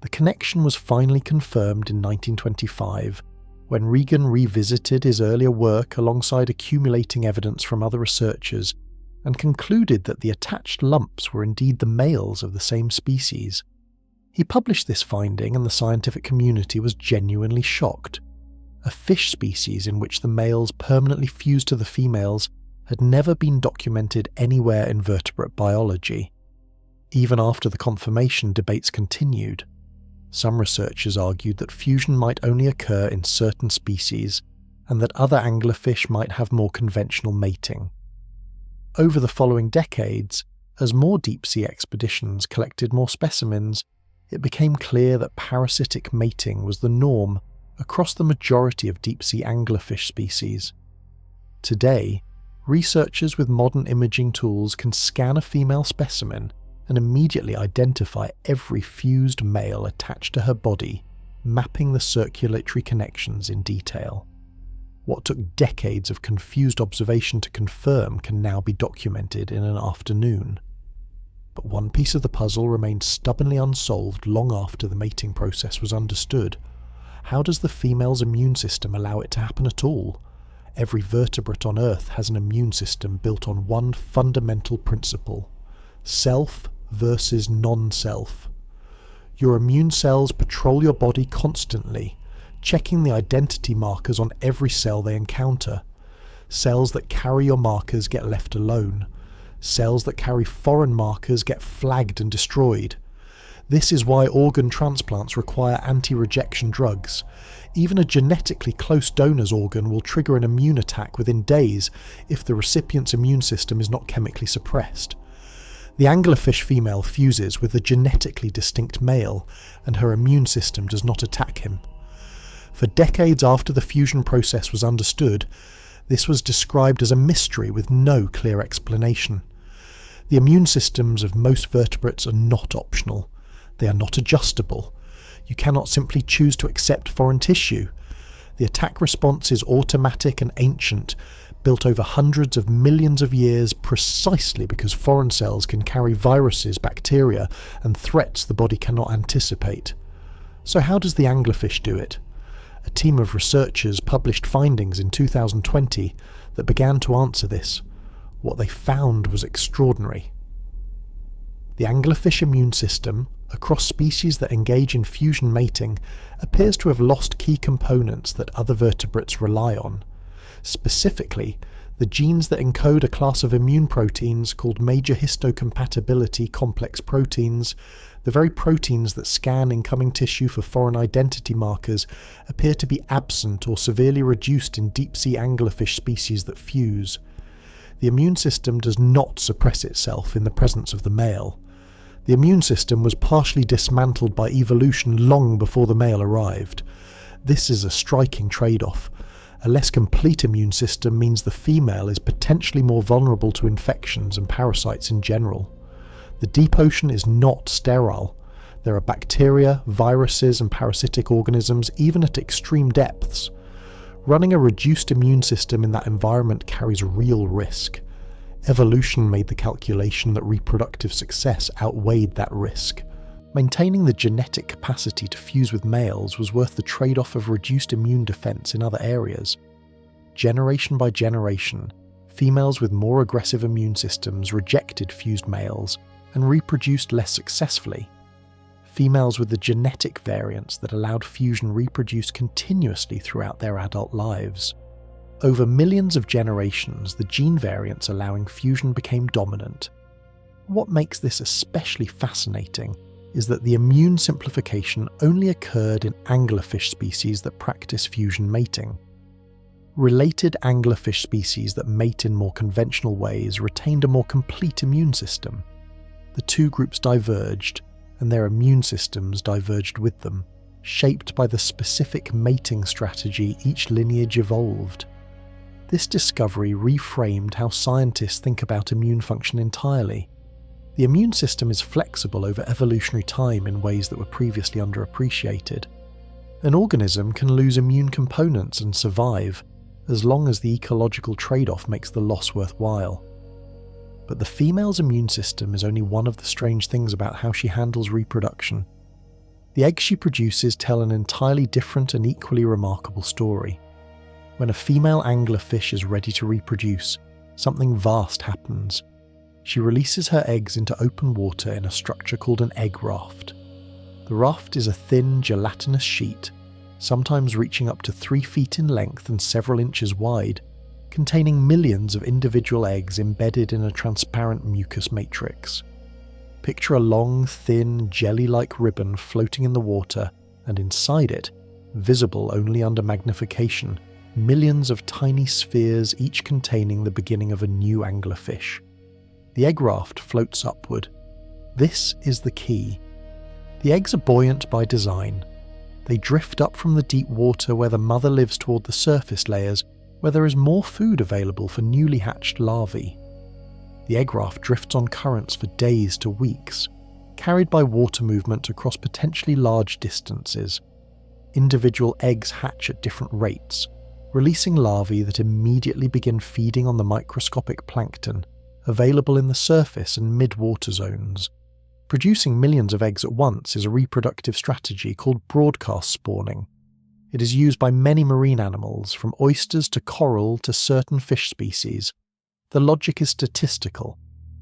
The connection was finally confirmed in 1925, when Regan revisited his earlier work alongside accumulating evidence from other researchers and concluded that the attached lumps were indeed the males of the same species. He published this finding and the scientific community was genuinely shocked. A fish species in which the males permanently fused to the females had never been documented anywhere in vertebrate biology. Even after the confirmation, debates continued. Some researchers argued that fusion might only occur in certain species and that other anglerfish might have more conventional mating. Over the following decades, as more deep-sea expeditions collected more specimens, it became clear that parasitic mating was the norm across the majority of deep-sea anglerfish species. Today, researchers with modern imaging tools can scan a female specimen and immediately identify every fused male attached to her body, mapping the circulatory connections in detail. What took decades of confused observation to confirm can now be documented in an afternoon. But one piece of the puzzle remained stubbornly unsolved long after the mating process was understood. How does the female's immune system allow it to happen at all? Every vertebrate on Earth has an immune system built on one fundamental principle: self versus non-self. Your immune cells patrol your body constantly, checking the identity markers on every cell they encounter. Cells that carry your markers get left alone. Cells that carry foreign markers get flagged and destroyed. This is why organ transplants require anti-rejection drugs. Even a genetically close donor's organ will trigger an immune attack within days if the recipient's immune system is not chemically suppressed. The anglerfish female fuses with a genetically distinct male, and her immune system does not attack him. For decades after the fusion process was understood, this was described as a mystery with no clear explanation. The immune systems of most vertebrates are not optional. They are not adjustable. You cannot simply choose to accept foreign tissue. The attack response is automatic and ancient, built over hundreds of millions of years precisely because foreign cells can carry viruses, bacteria, and threats the body cannot anticipate. So how does the anglerfish do it? A team of researchers published findings in 2020 that began to answer this. What they found was extraordinary. The anglerfish immune system, across species that engage in fusion mating, appears to have lost key components that other vertebrates rely on. Specifically, the genes that encode a class of immune proteins called major histocompatibility complex proteins, the very proteins that scan incoming tissue for foreign identity markers, appear to be absent or severely reduced in deep-sea anglerfish species that fuse. The immune system does not suppress itself in the presence of the male. The immune system was partially dismantled by evolution long before the male arrived. This is a striking trade-off. A less complete immune system means the female is potentially more vulnerable to infections and parasites in general. The deep ocean is not sterile. There are bacteria, viruses, and parasitic organisms even at extreme depths. Running a reduced immune system in that environment carries real risk. Evolution made the calculation that reproductive success outweighed that risk. Maintaining the genetic capacity to fuse with males was worth the trade-off of reduced immune defense in other areas. Generation by generation, females with more aggressive immune systems rejected fused males and reproduced less successfully. Females with the genetic variants that allowed fusion reproduced continuously throughout their adult lives. Over millions of generations, the gene variants allowing fusion became dominant. What makes this especially fascinating is that the immune simplification only occurred in anglerfish species that practice fusion mating. Related anglerfish species that mate in more conventional ways retained a more complete immune system. The two groups diverged, and their immune systems diverged with them, shaped by the specific mating strategy each lineage evolved. This discovery reframed how scientists think about immune function entirely. The immune system is flexible over evolutionary time in ways that were previously underappreciated. An organism can lose immune components and survive, as long as the ecological trade-off makes the loss worthwhile. But the female's immune system is only one of the strange things about how she handles reproduction. The eggs she produces tell an entirely different and equally remarkable story. When a female anglerfish is ready to reproduce, something vast happens. She releases her eggs into open water in a structure called an egg raft. The raft is a thin, gelatinous sheet, sometimes reaching up to 3 feet in length and several inches wide, containing millions of individual eggs embedded in a transparent mucus matrix. Picture a long, thin, jelly-like ribbon floating in the water, and inside it, visible only under magnification, millions of tiny spheres, each containing the beginning of a new anglerfish. The egg raft floats upward. This is the key. The eggs are buoyant by design. They drift up from the deep water where the mother lives toward the surface layers, where there is more food available for newly hatched larvae. The egg raft drifts on currents for days to weeks, carried by water movement across potentially large distances. Individual eggs hatch at different rates, releasing larvae that immediately begin feeding on the microscopic plankton available in the surface and mid-water zones. Producing millions of eggs at once is a reproductive strategy called broadcast spawning. It is used by many marine animals, from oysters to coral to certain fish species. The logic is statistical.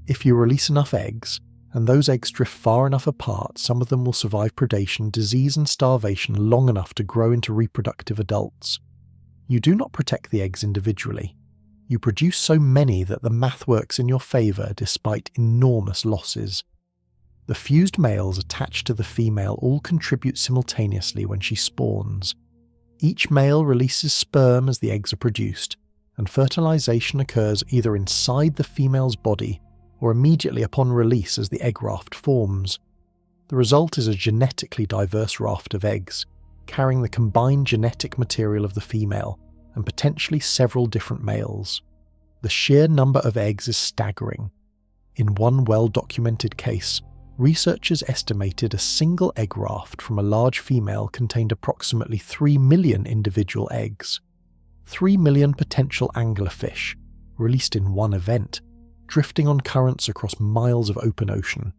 If you release enough eggs, and those eggs drift far enough apart, some of them will survive predation, disease and starvation long enough to grow into reproductive adults. You do not protect the eggs individually. You produce so many that the math works in your favour despite enormous losses. The fused males attached to the female all contribute simultaneously when she spawns. Each male releases sperm as the eggs are produced, and fertilization occurs either inside the female's body or immediately upon release as the egg raft forms. The result is a genetically diverse raft of eggs, carrying the combined genetic material of the female and potentially several different males. The sheer number of eggs is staggering. In one well-documented case, researchers estimated a single egg raft from a large female contained approximately 3 million individual eggs. 3 million potential anglerfish, released in one event, drifting on currents across miles of open ocean.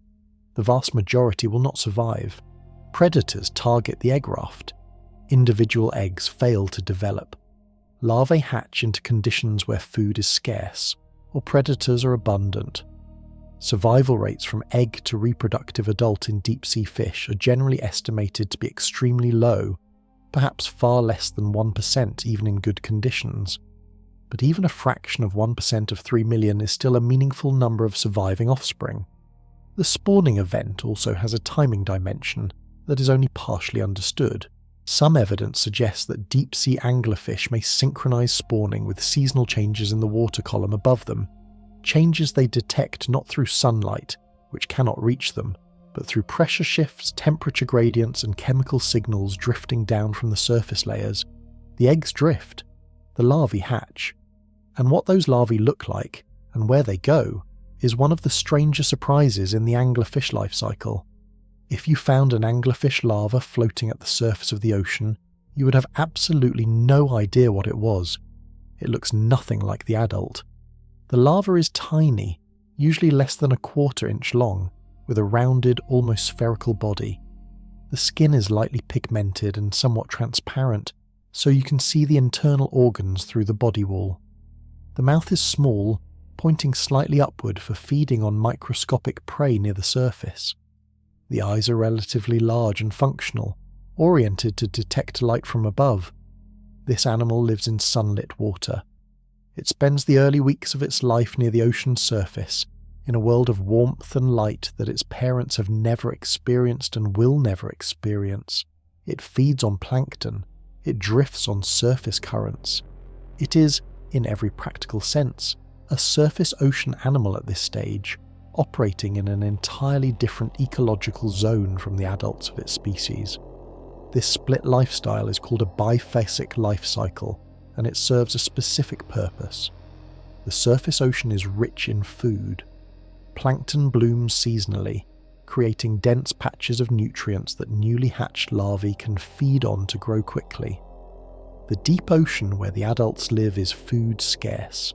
The vast majority will not survive. Predators target the egg raft. Individual eggs fail to develop. Larvae hatch into conditions where food is scarce, or predators are abundant. Survival rates from egg to reproductive adult in deep-sea fish are generally estimated to be extremely low, perhaps far less than 1% even in good conditions. But even a fraction of 1% of 3 million is still a meaningful number of surviving offspring. The spawning event also has a timing dimension that is only partially understood. Some evidence suggests that deep-sea anglerfish may synchronize spawning with seasonal changes in the water column above them, changes they detect not through sunlight, which cannot reach them, but through pressure shifts, temperature gradients, and chemical signals drifting down from the surface layers. The eggs drift, the larvae hatch, and what those larvae look like, and where they go, is one of the stranger surprises in the anglerfish life cycle. If you found an anglerfish larva floating at the surface of the ocean, you would have absolutely no idea what it was. It looks nothing like the adult. The larva is tiny, usually less than a quarter-inch long, with a rounded, almost spherical body. The skin is lightly pigmented and somewhat transparent, so you can see the internal organs through the body wall. The mouth is small, pointing slightly upward for feeding on microscopic prey near the surface. The eyes are relatively large and functional, oriented to detect light from above. This animal lives in sunlit water. It spends the early weeks of its life near the ocean's surface, in a world of warmth and light that its parents have never experienced and will never experience. It feeds on plankton. It drifts on surface currents. It is, in every practical sense, a surface ocean animal at this stage, operating in an entirely different ecological zone from the adults of its species. This split lifestyle is called a biphasic life cycle, and it serves a specific purpose. The surface ocean is rich in food. Plankton blooms seasonally, creating dense patches of nutrients that newly hatched larvae can feed on to grow quickly. The deep ocean where the adults live is food scarce.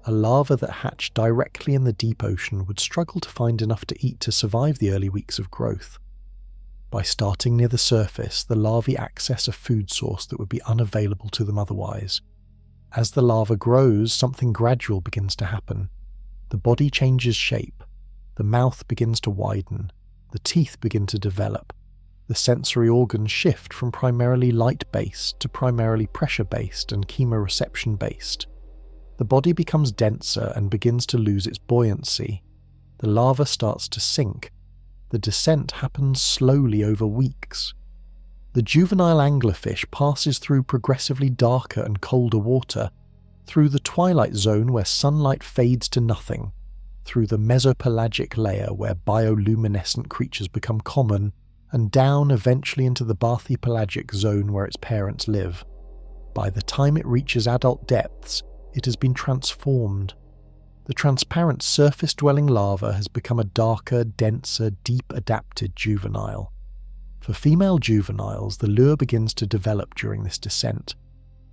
A larva that hatched directly in the deep ocean would struggle to find enough to eat to survive the early weeks of growth. By starting near the surface, the larvae access a food source that would be unavailable to them otherwise. As the larva grows, something gradual begins to happen. The body changes shape, the mouth begins to widen, the teeth begin to develop, the sensory organs shift from primarily light-based to primarily pressure-based and chemoreception-based. The body becomes denser and begins to lose its buoyancy. The larva starts to sink. The descent happens slowly over weeks. The juvenile anglerfish passes through progressively darker and colder water, through the twilight zone where sunlight fades to nothing, through the mesopelagic layer where bioluminescent creatures become common, and down eventually into the bathypelagic zone where its parents live. By the time it reaches adult depths, it has been transformed. The transparent surface-dwelling larva has become a darker, denser, deep-adapted juvenile. For female juveniles, the lure begins to develop during this descent.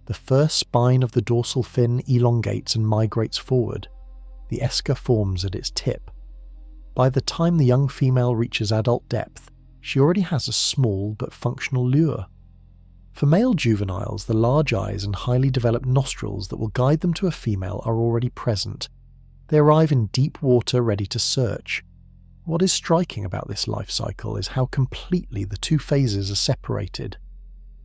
The first spine of the dorsal fin elongates and migrates forward. The esker forms at its tip. By the time the young female reaches adult depth, she already has a small but functional lure. For male juveniles, the large eyes and highly developed nostrils that will guide them to a female are already present. They arrive in deep water ready to search. What is striking about this life cycle is how completely the two phases are separated.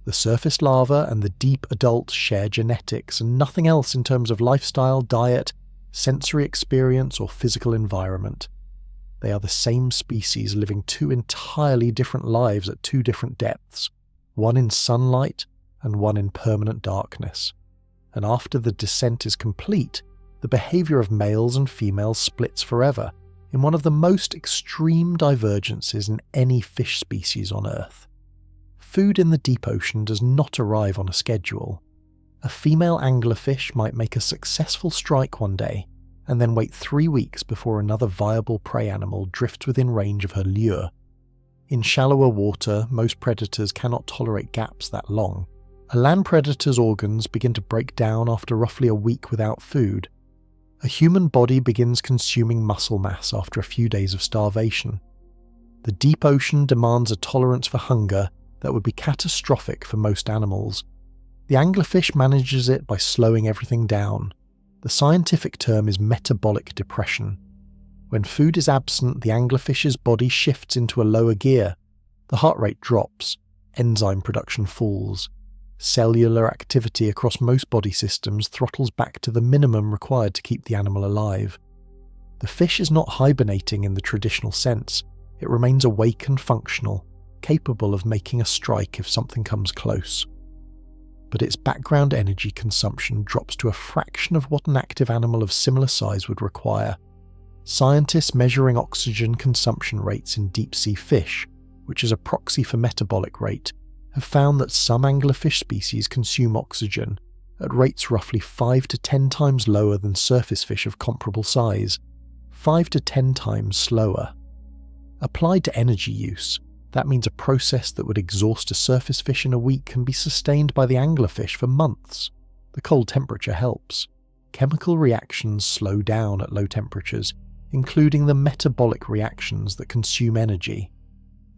The surface larva and the deep adult share genetics and nothing else in terms of lifestyle, diet, sensory experience, or physical environment. They are the same species living two entirely different lives at two different depths, one in sunlight and one in permanent darkness. And after the descent is complete, the behavior of males and females splits forever in one of the most extreme divergences in any fish species on Earth. Food in the deep ocean does not arrive on a schedule. A female anglerfish might make a successful strike one day, and then wait 3 weeks before another viable prey animal drifts within range of her lure. In shallower water, most predators cannot tolerate gaps that long. A land predator's organs begin to break down after roughly a week without food. A human body begins consuming muscle mass after a few days of starvation. The deep ocean demands a tolerance for hunger that would be catastrophic for most animals. The anglerfish manages it by slowing everything down. The scientific term is metabolic depression. When food is absent, the anglerfish's body shifts into a lower gear. The heart rate drops, enzyme production falls. Cellular activity across most body systems throttles back to the minimum required to keep the animal alive. The fish is not hibernating in the traditional sense. It remains awake and functional, capable of making a strike if something comes close. But its background energy consumption drops to a fraction of what an active animal of similar size would require. Scientists measuring oxygen consumption rates in deep-sea fish, which is a proxy for metabolic rate, have found that some anglerfish species consume oxygen at rates roughly 5 to 10 times lower than surface fish of comparable size, 5 to 10 times slower. Applied to energy use, that means a process that would exhaust a surface fish in a week can be sustained by the anglerfish for months. The cold temperature helps. Chemical reactions slow down at low temperatures, including the metabolic reactions that consume energy.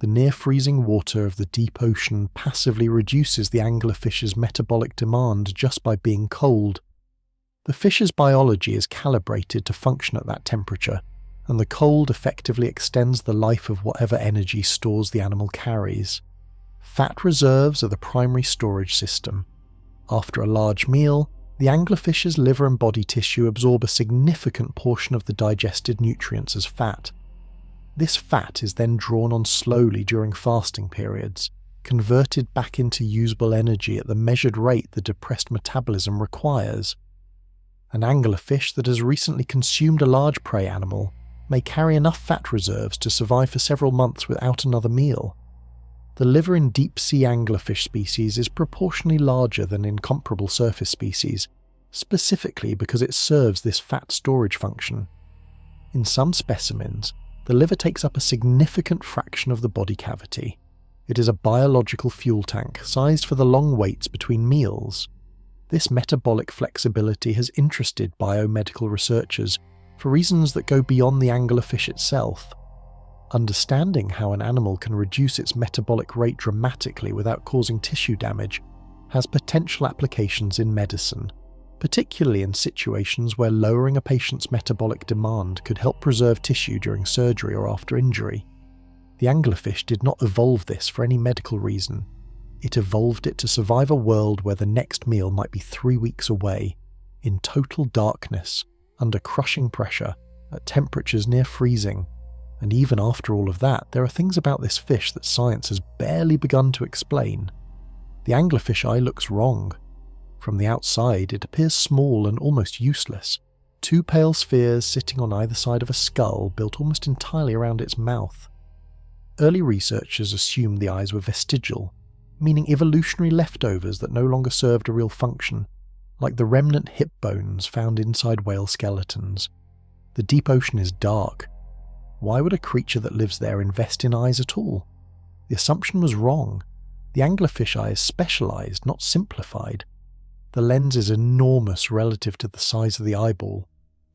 The near-freezing water of the deep ocean passively reduces the anglerfish's metabolic demand just by being cold. The fish's biology is calibrated to function at that temperature, and the cold effectively extends the life of whatever energy stores the animal carries. Fat reserves are the primary storage system. After a large meal, the anglerfish's liver and body tissue absorb a significant portion of the digested nutrients as fat. This fat is then drawn on slowly during fasting periods, converted back into usable energy at the measured rate the depressed metabolism requires. An anglerfish that has recently consumed a large prey animal may carry enough fat reserves to survive for several months without another meal. The liver in deep-sea anglerfish species is proportionally larger than in comparable surface species, specifically because it serves this fat storage function. In some specimens, the liver takes up a significant fraction of the body cavity. It is a biological fuel tank sized for the long waits between meals. This metabolic flexibility has interested biomedical researchers for reasons that go beyond the anglerfish itself. Understanding how an animal can reduce its metabolic rate dramatically without causing tissue damage has potential applications in medicine, particularly in situations where lowering a patient's metabolic demand could help preserve tissue during surgery or after injury. The anglerfish did not evolve this for any medical reason. It evolved it to survive a world where the next meal might be 3 weeks away, in total darkness, under crushing pressure, at temperatures near freezing. And even after all of that, there are things about this fish that science has barely begun to explain. The anglerfish eye looks wrong. From the outside, it appears small and almost useless. 2 pale spheres sitting on either side of a skull built almost entirely around its mouth. Early researchers assumed the eyes were vestigial, meaning evolutionary leftovers that no longer served a real function, like the remnant hip bones found inside whale skeletons. The deep ocean is dark. Why would a creature that lives there invest in eyes at all? The assumption was wrong. The anglerfish eye is specialized, not simplified. The lens is enormous relative to the size of the eyeball,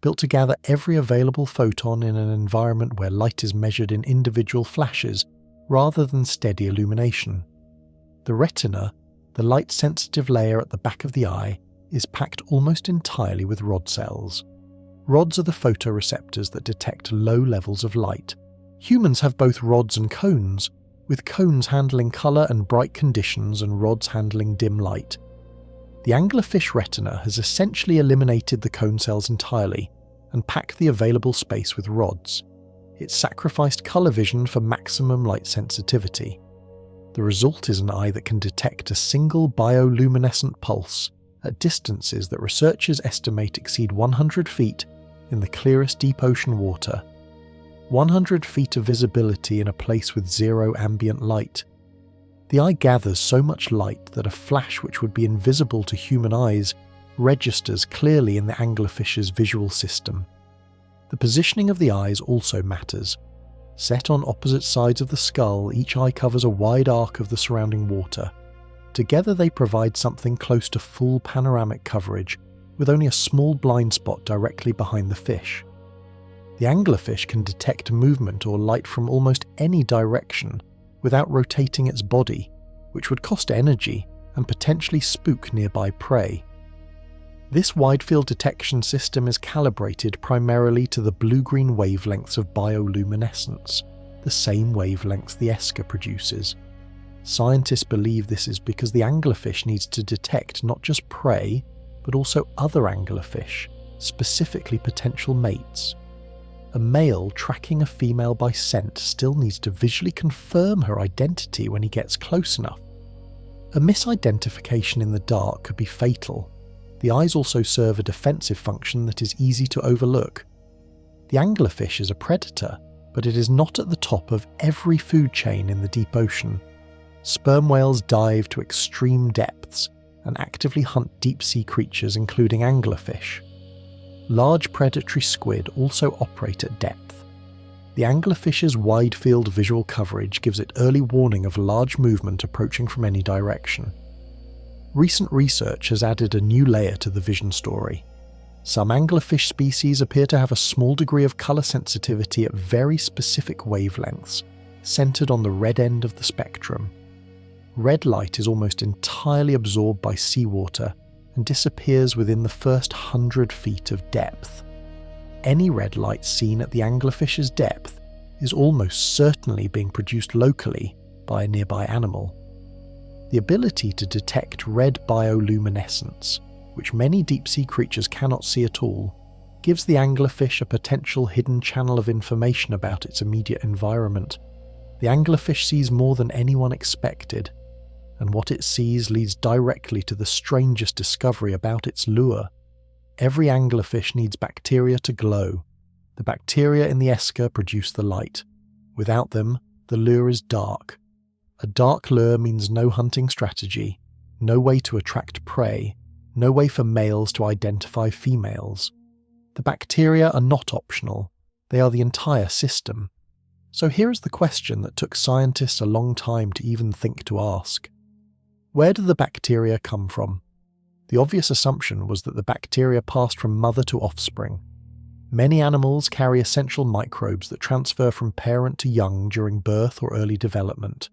built to gather every available photon in an environment where light is measured in individual flashes rather than steady illumination. The retina, the light-sensitive layer at the back of the eye, is packed almost entirely with rod cells. Rods are the photoreceptors that detect low levels of light. Humans have both rods and cones, with cones handling colour and bright conditions and rods handling dim light. The anglerfish retina has essentially eliminated the cone cells entirely and packed the available space with rods. It sacrificed colour vision for maximum light sensitivity. The result is an eye that can detect a single bioluminescent pulse at distances that researchers estimate exceed 100 feet in the clearest deep ocean water. 100 feet of visibility in a place with zero ambient light. The eye gathers so much light that a flash which would be invisible to human eyes registers clearly in the anglerfish's visual system. The positioning of the eyes also matters. Set on opposite sides of the skull, each eye covers a wide arc of the surrounding water. Together they provide something close to full panoramic coverage, with only a small blind spot directly behind the fish. The anglerfish can detect movement or light from almost any direction without rotating its body, which would cost energy and potentially spook nearby prey. This wide-field detection system is calibrated primarily to the blue-green wavelengths of bioluminescence, the same wavelengths the Esker produces. Scientists believe this is because the anglerfish needs to detect not just prey, but also other anglerfish, specifically potential mates. A male tracking a female by scent still needs to visually confirm her identity when he gets close enough. A misidentification in the dark could be fatal. The eyes also serve a defensive function that is easy to overlook. The anglerfish is a predator, but it is not at the top of every food chain in the deep ocean. Sperm whales dive to extreme depths and actively hunt deep-sea creatures including anglerfish. Large predatory squid also operate at depth. The anglerfish's wide-field visual coverage gives it early warning of large movement approaching from any direction. Recent research has added a new layer to the vision story. Some anglerfish species appear to have a small degree of colour sensitivity at very specific wavelengths, centred on the red end of the spectrum. Red light is almost entirely absorbed by seawater and disappears within the first 100 feet of depth. Any red light seen at the anglerfish's depth is almost certainly being produced locally by a nearby animal. The ability to detect red bioluminescence, which many deep-sea creatures cannot see at all, gives the anglerfish a potential hidden channel of information about its immediate environment. The anglerfish sees more than anyone expected, and what it sees leads directly to the strangest discovery about its lure. Every anglerfish needs bacteria to glow. The bacteria in the esker produce the light. Without them, the lure is dark. A dark lure means no hunting strategy, no way to attract prey, no way for males to identify females. The bacteria are not optional, they are the entire system. So here is the question that took scientists a long time to even think to ask. Where do the bacteria come from? The obvious assumption was that the bacteria passed from mother to offspring. Many animals carry essential microbes that transfer from parent to young during birth or early development.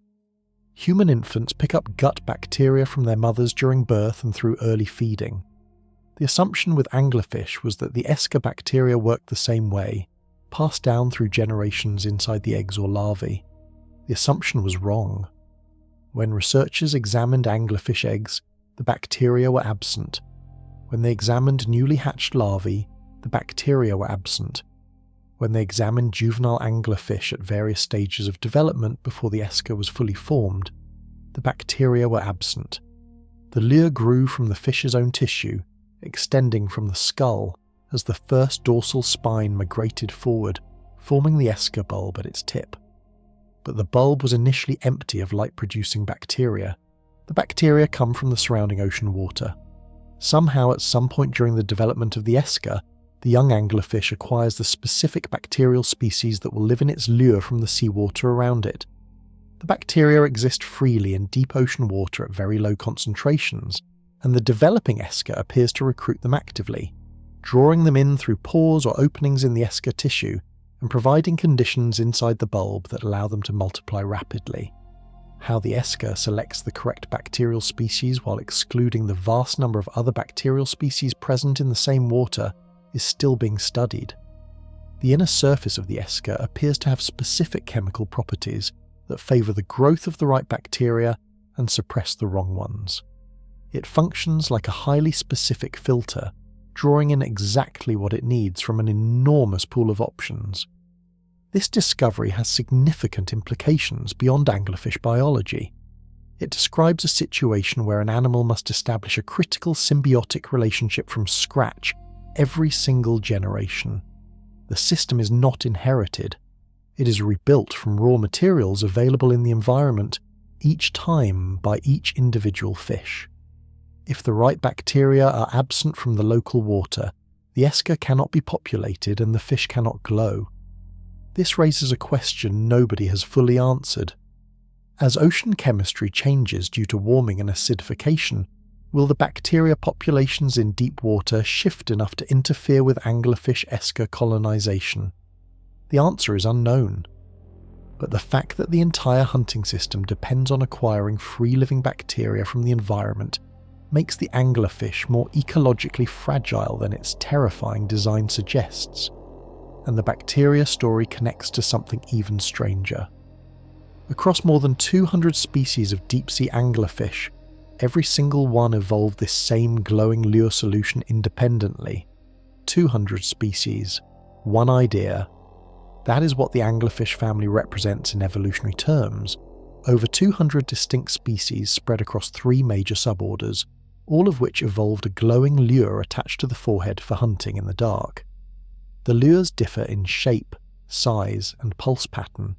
Human infants pick up gut bacteria from their mothers during birth and through early feeding. The assumption with anglerfish was that the esker bacteria worked the same way, passed down through generations inside the eggs or larvae. The assumption was wrong. When researchers examined anglerfish eggs, the bacteria were absent. When they examined newly hatched larvae, the bacteria were absent. When they examined juvenile anglerfish at various stages of development before the esker was fully formed, the bacteria were absent. The lure grew from the fish's own tissue, extending from the skull as the first dorsal spine migrated forward, forming the esker bulb at its tip. but the bulb was initially empty of light-producing bacteria. The bacteria come from the surrounding ocean water. Somehow, at some point during the development of the esker, the young anglerfish acquires the specific bacterial species that will live in its lure from the seawater around it. The bacteria exist freely in deep ocean water at very low concentrations, and the developing esker appears to recruit them actively, drawing them in through pores or openings in the esker tissue and providing conditions inside the bulb that allow them to multiply rapidly. How the esker selects the correct bacterial species while excluding the vast number of other bacterial species present in the same water is still being studied. The inner surface of the esker appears to have specific chemical properties that favour the growth of the right bacteria and suppress the wrong ones. It functions like a highly specific filter, drawing in exactly what it needs from an enormous pool of options. This discovery has significant implications beyond anglerfish biology. It describes a situation where an animal must establish a critical symbiotic relationship from scratch every single generation. The system is not inherited. It is rebuilt from raw materials available in the environment each time by each individual fish. If the right bacteria are absent from the local water, the esker cannot be populated and the fish cannot glow. This raises a question nobody has fully answered. As ocean chemistry changes due to warming and acidification, will the bacteria populations in deep water shift enough to interfere with anglerfish esker colonization? The answer is unknown. But the fact that the entire hunting system depends on acquiring free-living bacteria from the environment makes the anglerfish more ecologically fragile than its terrifying design suggests. And the bacteria story connects to something even stranger. Across more than 200 species of deep-sea anglerfish, every single one evolved this same glowing lure solution independently. 200 species, one idea. That is what the anglerfish family represents in evolutionary terms. Over 200 distinct species spread across 3 major suborders, all of which evolved a glowing lure attached to the forehead for hunting in the dark. The lures differ in shape, size, and pulse pattern.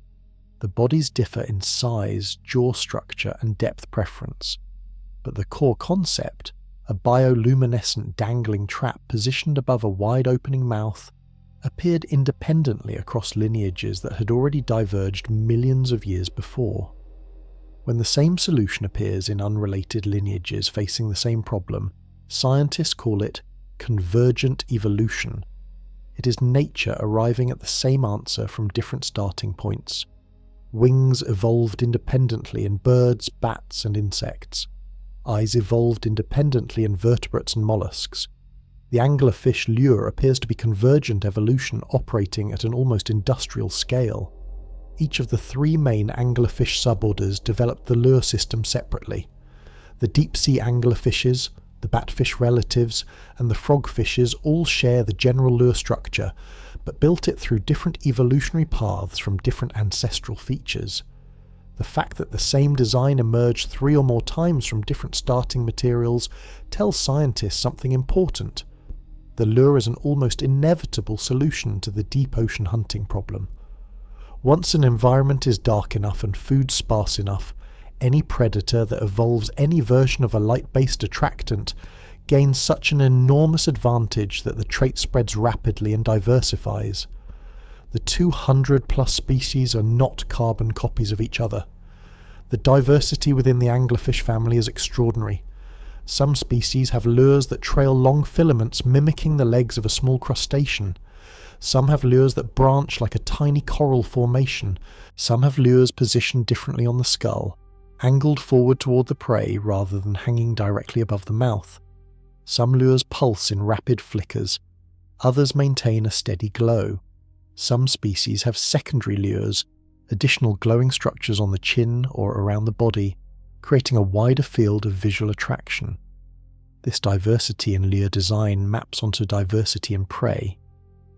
The bodies differ in size, jaw structure, and depth preference. But the core concept, a bioluminescent dangling trap positioned above a wide opening mouth, appeared independently across lineages that had already diverged millions of years before. When the same solution appears in unrelated lineages facing the same problem, scientists call it convergent evolution. It is nature arriving at the same answer from different starting points. Wings evolved independently in birds, bats, and insects. Eyes evolved independently in vertebrates and mollusks. The anglerfish lure appears to be convergent evolution operating at an almost industrial scale. Each of the 3 main anglerfish suborders developed the lure system separately. The deep-sea anglerfishes, the batfish relatives, and the frogfishes all share the general lure structure, but built it through different evolutionary paths from different ancestral features. The fact that the same design emerged 3 or more times from different starting materials tells scientists something important. The lure is an almost inevitable solution to the deep ocean hunting problem. Once an environment is dark enough and food sparse enough, any predator that evolves any version of a light-based attractant gains such an enormous advantage that the trait spreads rapidly and diversifies. The 200+ species are not carbon copies of each other. The diversity within the anglerfish family is extraordinary. Some species have lures that trail long filaments mimicking the legs of a small crustacean. Some have lures that branch like a tiny coral formation. Some have lures positioned differently on the skull, angled forward toward the prey rather than hanging directly above the mouth. Some lures pulse in rapid flickers. Others maintain a steady glow. Some species have secondary lures, additional glowing structures on the chin or around the body, creating a wider field of visual attraction. This diversity in lure design maps onto diversity in prey.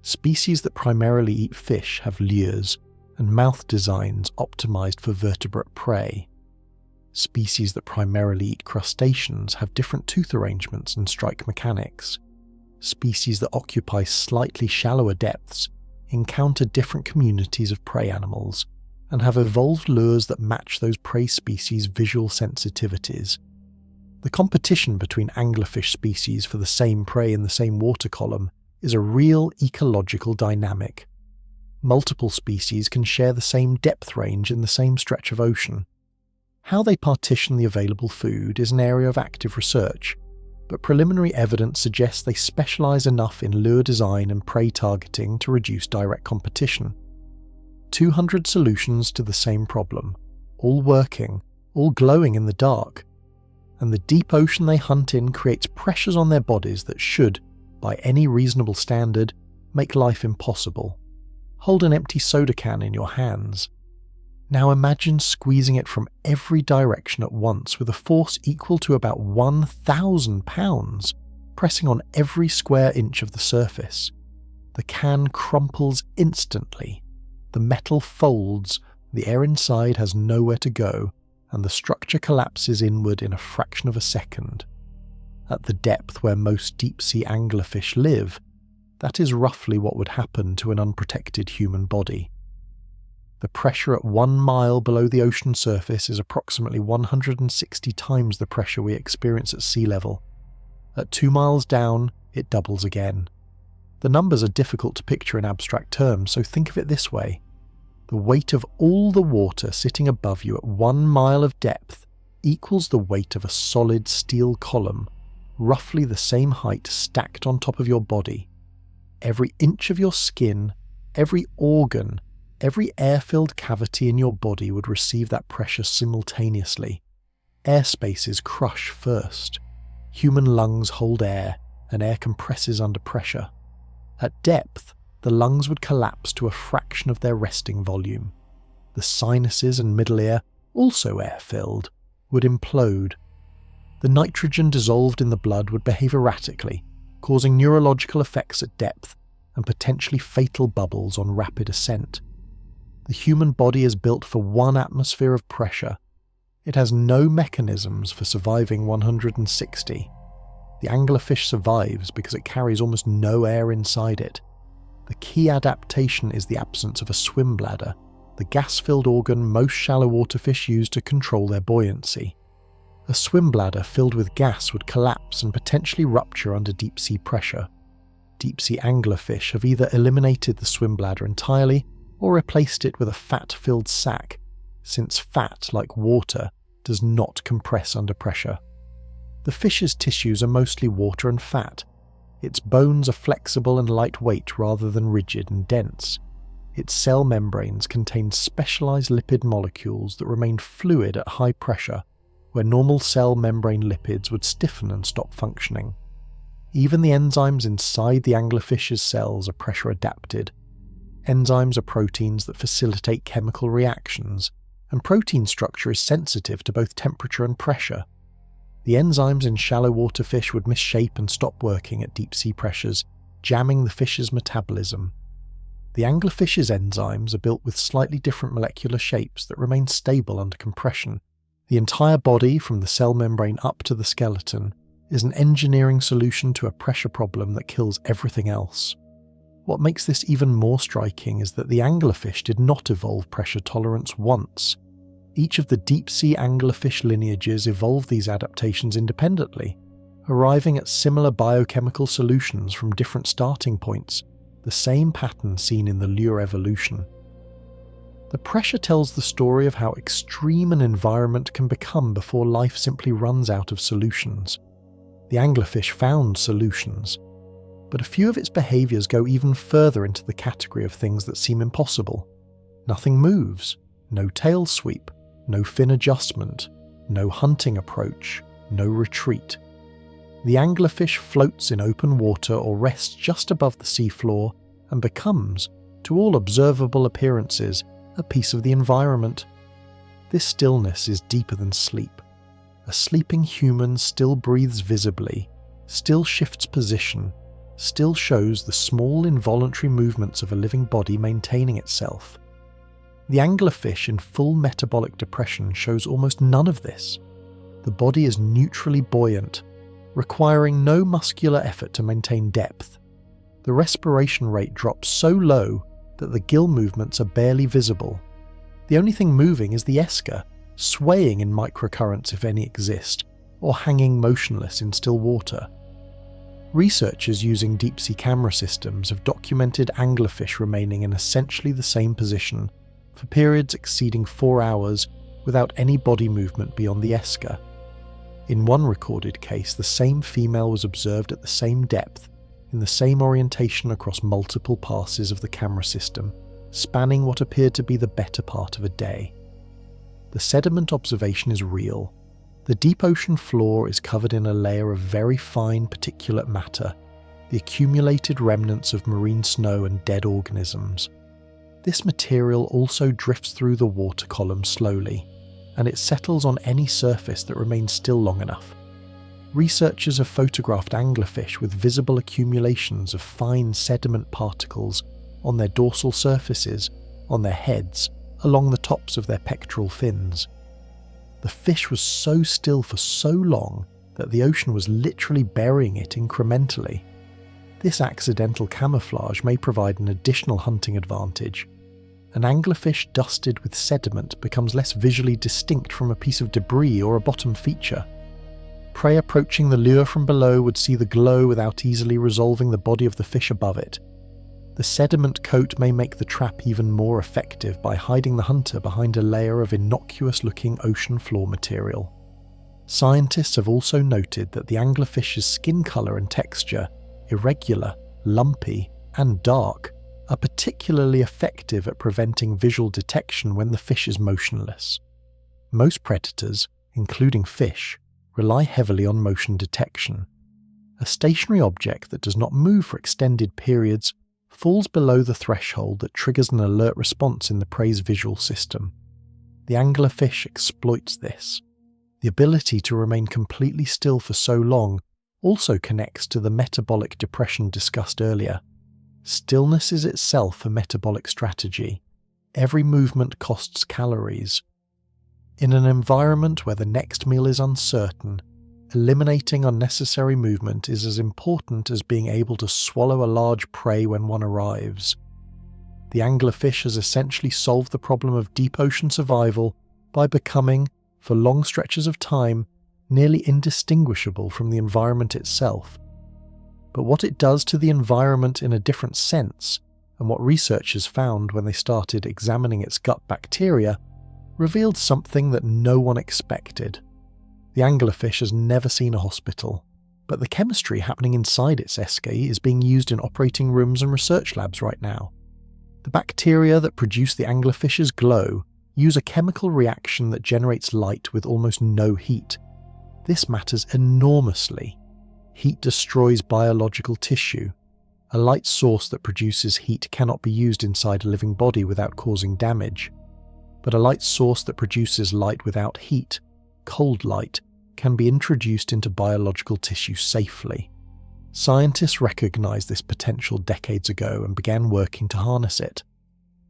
Species that primarily eat fish have lures and mouth designs optimized for vertebrate prey. Species that primarily eat crustaceans have different tooth arrangements and strike mechanics. Species that occupy slightly shallower depths encounter different communities of prey animals, and have evolved lures that match those prey species' visual sensitivities. The competition between anglerfish species for the same prey in the same water column is a real ecological dynamic. Multiple species can share the same depth range in the same stretch of ocean. How they partition the available food is an area of active research, but preliminary evidence suggests they specialise enough in lure design and prey targeting to reduce direct competition. 200 solutions to the same problem, all working, all glowing in the dark, and the deep ocean they hunt in creates pressures on their bodies that should, by any reasonable standard, make life impossible. Hold an empty soda can in your hands. Now imagine squeezing it from every direction at once with a force equal to about 1,000 pounds, pressing on every square inch of the surface. The can crumples instantly. The metal folds, the air inside has nowhere to go, and the structure collapses inward in a fraction of a second. At the depth where most deep-sea anglerfish live, that is roughly what would happen to an unprotected human body. The pressure at 1 mile below the ocean surface is approximately 160 times the pressure we experience at sea level. At 2 miles down, it doubles again. The numbers are difficult to picture in abstract terms, so think of it this way. The weight of all the water sitting above you at 1 mile of depth equals the weight of a solid steel column, roughly the same height stacked on top of your body. Every inch of your skin, every organ, every air-filled cavity in your body would receive that pressure simultaneously. Air spaces crush first. Human lungs hold air, and air compresses under pressure. At depth, the lungs would collapse to a fraction of their resting volume. The sinuses and middle ear, also air-filled, would implode. The nitrogen dissolved in the blood would behave erratically, causing neurological effects at depth and potentially fatal bubbles on rapid ascent. The human body is built for 1 atmosphere of pressure. It has no mechanisms for surviving 160. The anglerfish survives because it carries almost no air inside it. The key adaptation is the absence of a swim bladder, the gas-filled organ most shallow water fish use to control their buoyancy. A swim bladder filled with gas would collapse and potentially rupture under deep-sea pressure. Deep-sea anglerfish have either eliminated the swim bladder entirely or replaced it with a fat-filled sac, since fat, like water, does not compress under pressure. The fish's tissues are mostly water and fat. Its bones are flexible and lightweight rather than rigid and dense. Its cell membranes contain specialized lipid molecules that remain fluid at high pressure, where normal cell membrane lipids would stiffen and stop functioning. Even the enzymes inside the anglerfish's cells are pressure adapted. Enzymes are proteins that facilitate chemical reactions, and protein structure is sensitive to both temperature and pressure. The enzymes in shallow water fish would misshape and stop working at deep sea pressures, jamming the fish's metabolism. The anglerfish's enzymes are built with slightly different molecular shapes that remain stable under compression. The entire body, from the cell membrane up to the skeleton, is an engineering solution to a pressure problem that kills everything else. What makes this even more striking is that the anglerfish did not evolve pressure tolerance once. Each of the deep-sea anglerfish lineages evolved these adaptations independently, arriving at similar biochemical solutions from different starting points, the same pattern seen in the lure evolution. The pressure tells the story of how extreme an environment can become before life simply runs out of solutions. The anglerfish found solutions, but a few of its behaviours go even further into the category of things that seem impossible. Nothing moves, no tail sweep, no fin adjustment, no hunting approach, no retreat. The anglerfish floats in open water or rests just above the seafloor and becomes, to all observable appearances, a piece of the environment. This stillness is deeper than sleep. A sleeping human still breathes visibly, still shifts position, still shows the small involuntary movements of a living body maintaining itself. The anglerfish in full metabolic depression shows almost none of this. The body is neutrally buoyant, requiring no muscular effort to maintain depth. The respiration rate drops so low that the gill movements are barely visible. The only thing moving is the esker, swaying in microcurrents if any exist, or hanging motionless in still water. Researchers using deep-sea camera systems have documented anglerfish remaining in essentially the same position for periods exceeding 4 hours without any body movement beyond the esker. In one recorded case, the same female was observed at the same depth, in the same orientation across multiple passes of the camera system, spanning what appeared to be the better part of a day. The sediment observation is real. The deep ocean floor is covered in a layer of very fine particulate matter, the accumulated remnants of marine snow and dead organisms. This material also drifts through the water column slowly, and it settles on any surface that remains still long enough. Researchers have photographed anglerfish with visible accumulations of fine sediment particles on their dorsal surfaces, on their heads, along the tops of their pectoral fins. The fish was so still for so long that the ocean was literally burying it incrementally. This accidental camouflage may provide an additional hunting advantage. An anglerfish dusted with sediment becomes less visually distinct from a piece of debris or a bottom feature. Prey approaching the lure from below would see the glow without easily resolving the body of the fish above it. The sediment coat may make the trap even more effective by hiding the hunter behind a layer of innocuous-looking ocean floor material. Scientists have also noted that the anglerfish's skin colour and texture, irregular, lumpy, and dark, are particularly effective at preventing visual detection when the fish is motionless. Most predators, including fish, rely heavily on motion detection. A stationary object that does not move for extended periods falls below the threshold that triggers an alert response in the prey's visual system. The anglerfish exploits this. The ability to remain completely still for so long also connects to the metabolic depression discussed earlier. Stillness is itself a metabolic strategy. Every movement costs calories. In an environment where the next meal is uncertain, eliminating unnecessary movement is as important as being able to swallow a large prey when one arrives. The anglerfish has essentially solved the problem of deep ocean survival by becoming, for long stretches of time, nearly indistinguishable from the environment itself. But what it does to the environment in a different sense, and what researchers found when they started examining its gut bacteria, revealed something that no one expected. The anglerfish has never seen a hospital, but the chemistry happening inside its esker is being used in operating rooms and research labs right now. The bacteria that produce the anglerfish's glow use a chemical reaction that generates light with almost no heat. This matters enormously. Heat destroys biological tissue. A light source that produces heat cannot be used inside a living body without causing damage. But a light source that produces light without heat, cold light, can be introduced into biological tissue safely. Scientists recognized this potential decades ago and began working to harness it.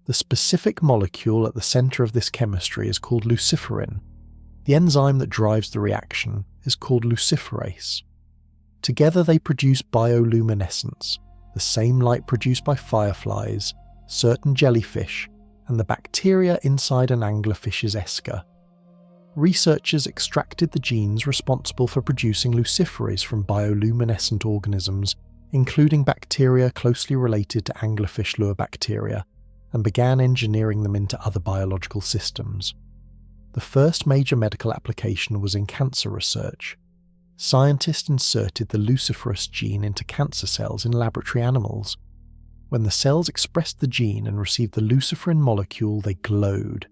The specific molecule at the center of this chemistry is called luciferin. The enzyme that drives the reaction is called luciferase. Together they produce bioluminescence, the same light produced by fireflies, certain jellyfish, and the bacteria inside an anglerfish's esker. Researchers extracted the genes responsible for producing luciferase from bioluminescent organisms, including bacteria closely related to anglerfish lure bacteria, and began engineering them into other biological systems. The first major medical application was in cancer research. Scientists inserted the luciferase gene into cancer cells in laboratory animals. When the cells expressed the gene and received the luciferin molecule, they glowed.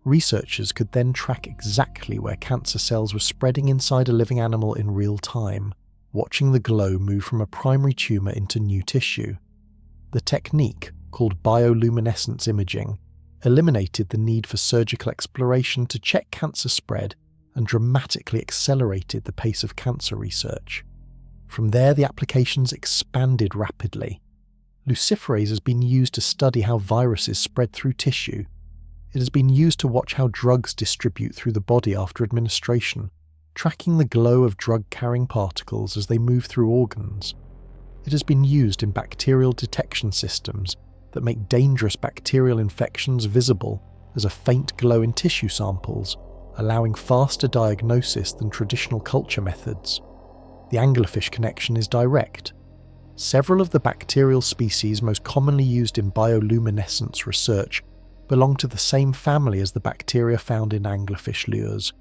Researchers could then track exactly where cancer cells were spreading inside a living animal in real time, watching the glow move from a primary tumour into new tissue. The technique, called bioluminescence imaging, eliminated the need for surgical exploration to check cancer spread and dramatically accelerated the pace of cancer research. From there, the applications expanded rapidly. Luciferase has been used to study how viruses spread through tissue. It has been used to watch how drugs distribute through the body after administration, tracking the glow of drug-carrying particles as they move through organs. It has been used in bacterial detection systems that make dangerous bacterial infections visible There's a faint glow in tissue samples, allowing faster diagnosis than traditional culture methods. The anglerfish connection is direct. Several of the bacterial species most commonly used in bioluminescence research belong to the same family as the bacteria found in anglerfish lures.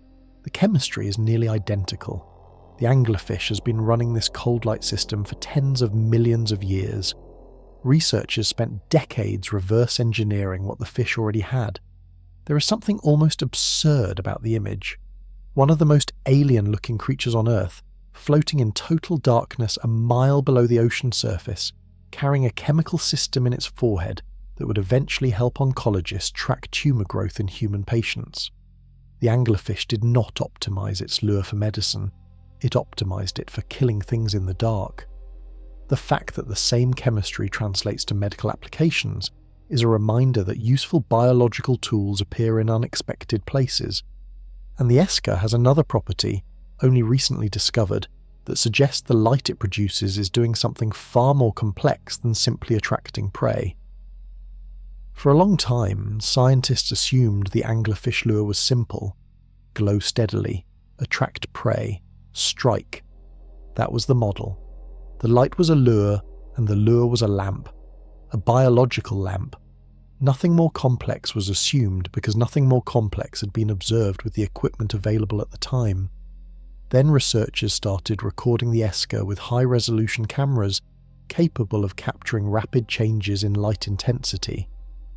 The chemistry is nearly identical. The anglerfish has been running this cold light system for tens of millions of years. Researchers spent decades reverse engineering what the fish already had. There is something almost absurd about the image. One of the most alien-looking creatures on Earth, floating in total darkness a mile below the ocean surface, carrying a chemical system in its forehead that would eventually help oncologists track tumour growth in human patients. The anglerfish did not optimise its lure for medicine. It optimised it for killing things in the dark. The fact that the same chemistry translates to medical applications is a reminder that useful biological tools appear in unexpected places. And the Esker has another property, only recently discovered, that suggests the light it produces is doing something far more complex than simply attracting prey. For a long time, scientists assumed the anglerfish lure was simple: glow steadily, attract prey, strike. That was the model. The light was a lure, and the lure was a lamp. A biological lamp. Nothing more complex was assumed because nothing more complex had been observed with the equipment available at the time. Then researchers started recording the Esker with high-resolution cameras capable of capturing rapid changes in light intensity,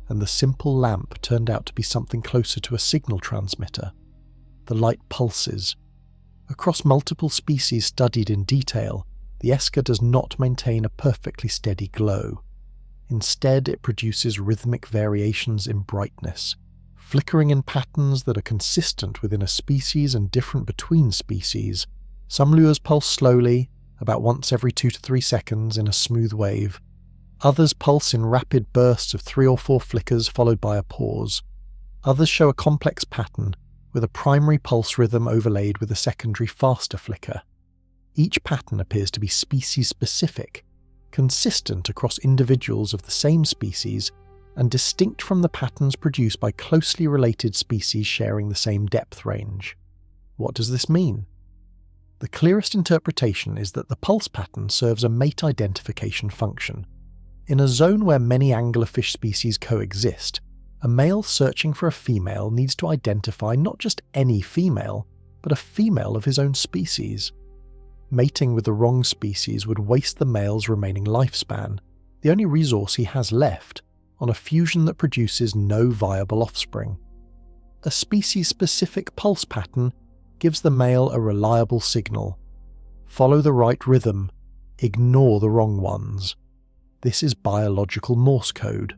and the simple lamp turned out to be something closer to a signal transmitter. The light pulses. Across multiple species studied in detail, the Esker does not maintain a perfectly steady glow. Instead, it produces rhythmic variations in brightness, flickering in patterns that are consistent within a species and different between species. Some lures pulse slowly, about once every 2 to 3 seconds in a smooth wave. Others pulse in rapid bursts of 3 or 4 flickers followed by a pause. Others show a complex pattern, with a primary pulse rhythm overlaid with a secondary faster flicker. Each pattern appears to be species-specific, consistent across individuals of the same species, and distinct from the patterns produced by closely related species sharing the same depth range. What does this mean? The clearest interpretation is that the pulse pattern serves a mate identification function. In a zone where many anglerfish species coexist, a male searching for a female needs to identify not just any female, but a female of his own species. Mating with the wrong species would waste the male's remaining lifespan, the only resource he has left, on a fusion that produces no viable offspring. A species-specific pulse pattern gives the male a reliable signal. Follow the right rhythm, ignore the wrong ones. This is biological Morse code.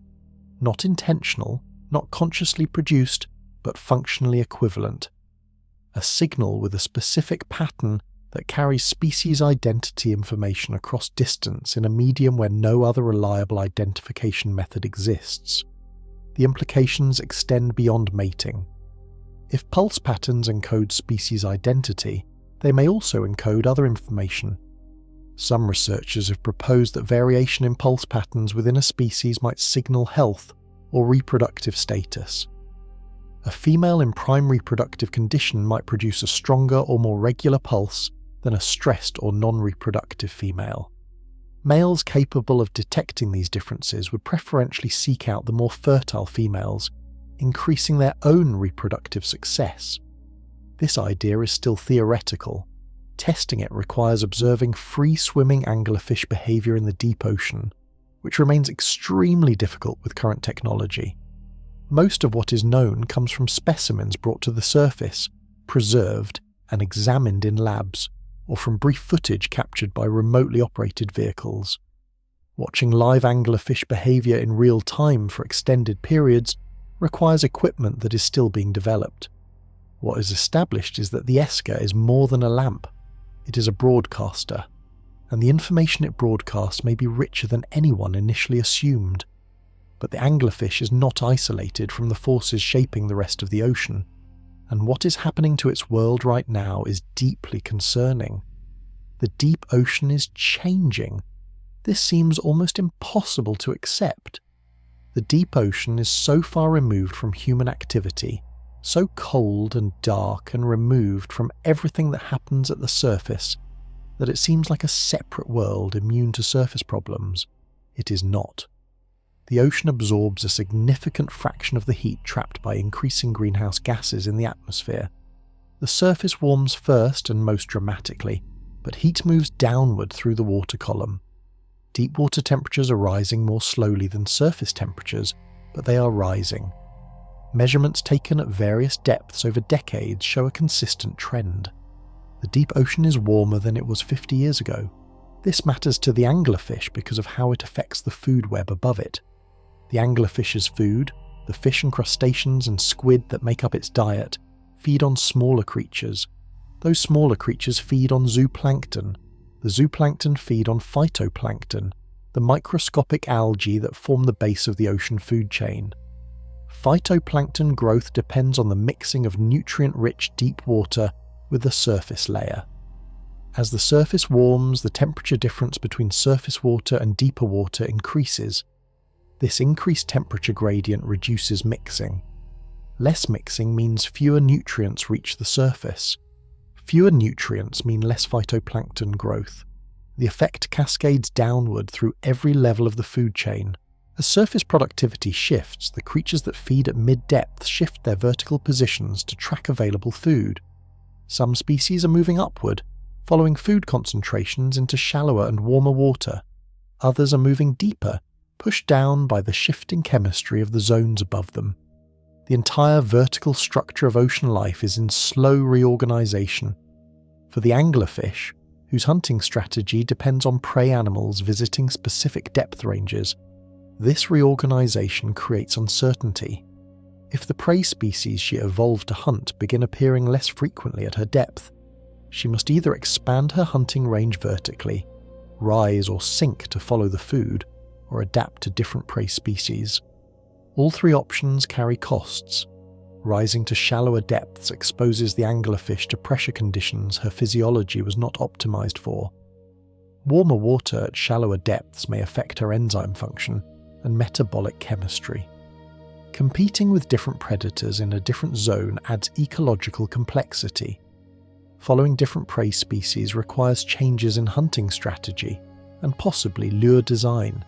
Not intentional, not consciously produced, but functionally equivalent. A signal with a specific pattern that carries species identity information across distance in a medium where no other reliable identification method exists. The implications extend beyond mating. If pulse patterns encode species identity, they may also encode other information. Some researchers have proposed that variation in pulse patterns within a species might signal health or reproductive status. A female in prime reproductive condition might produce a stronger or more regular pulse than a stressed or non-reproductive female. Males capable of detecting these differences would preferentially seek out the more fertile females, increasing their own reproductive success. This idea is still theoretical. Testing it requires observing free-swimming anglerfish behaviour in the deep ocean, which remains extremely difficult with current technology. Most of what is known comes from specimens brought to the surface, preserved, and examined in labs, or from brief footage captured by remotely operated vehicles. Watching live anglerfish behaviour in real time for extended periods requires equipment that is still being developed. What is established is that the Esker is more than a lamp. It is a broadcaster, and the information it broadcasts may be richer than anyone initially assumed. But the anglerfish is not isolated from the forces shaping the rest of the ocean, and what is happening to its world right now is deeply concerning. The deep ocean is changing. This seems almost impossible to accept. The deep ocean is so far removed from human activity, so cold and dark and removed from everything that happens at the surface, that it seems like a separate world immune to surface problems. It is not. The ocean absorbs a significant fraction of the heat trapped by increasing greenhouse gases in the atmosphere. The surface warms first and most dramatically, but heat moves downward through the water column. Deep water temperatures are rising more slowly than surface temperatures, but they are rising. Measurements taken at various depths over decades show a consistent trend. The deep ocean is warmer than it was 50 years ago. This matters to the anglerfish because of how it affects the food web above it. The anglerfish's food, the fish and crustaceans and squid that make up its diet, feed on smaller creatures. Those smaller creatures feed on zooplankton. The zooplankton feed on phytoplankton, the microscopic algae that form the base of the ocean food chain. Phytoplankton growth depends on the mixing of nutrient-rich deep water with the surface layer. As the surface warms, the temperature difference between surface water and deeper water increases. This increased temperature gradient reduces mixing. Less mixing means fewer nutrients reach the surface. Fewer nutrients mean less phytoplankton growth. The effect cascades downward through every level of the food chain. As surface productivity shifts, the creatures that feed at mid-depth shift their vertical positions to track available food. Some species are moving upward, following food concentrations into shallower and warmer water. Others are moving deeper, pushed down by the shifting chemistry of the zones above them. The entire vertical structure of ocean life is in slow reorganization. For the anglerfish, whose hunting strategy depends on prey animals visiting specific depth ranges, this reorganization creates uncertainty. If the prey species she evolved to hunt begin appearing less frequently at her depth, she must either expand her hunting range vertically, rise or sink to follow the food, or adapt to different prey species. All three options carry costs. Rising to shallower depths exposes the anglerfish to pressure conditions her physiology was not optimized for. Warmer water at shallower depths may affect her enzyme function and metabolic chemistry. Competing with different predators in a different zone adds ecological complexity. Following different prey species requires changes in hunting strategy and possibly lure design.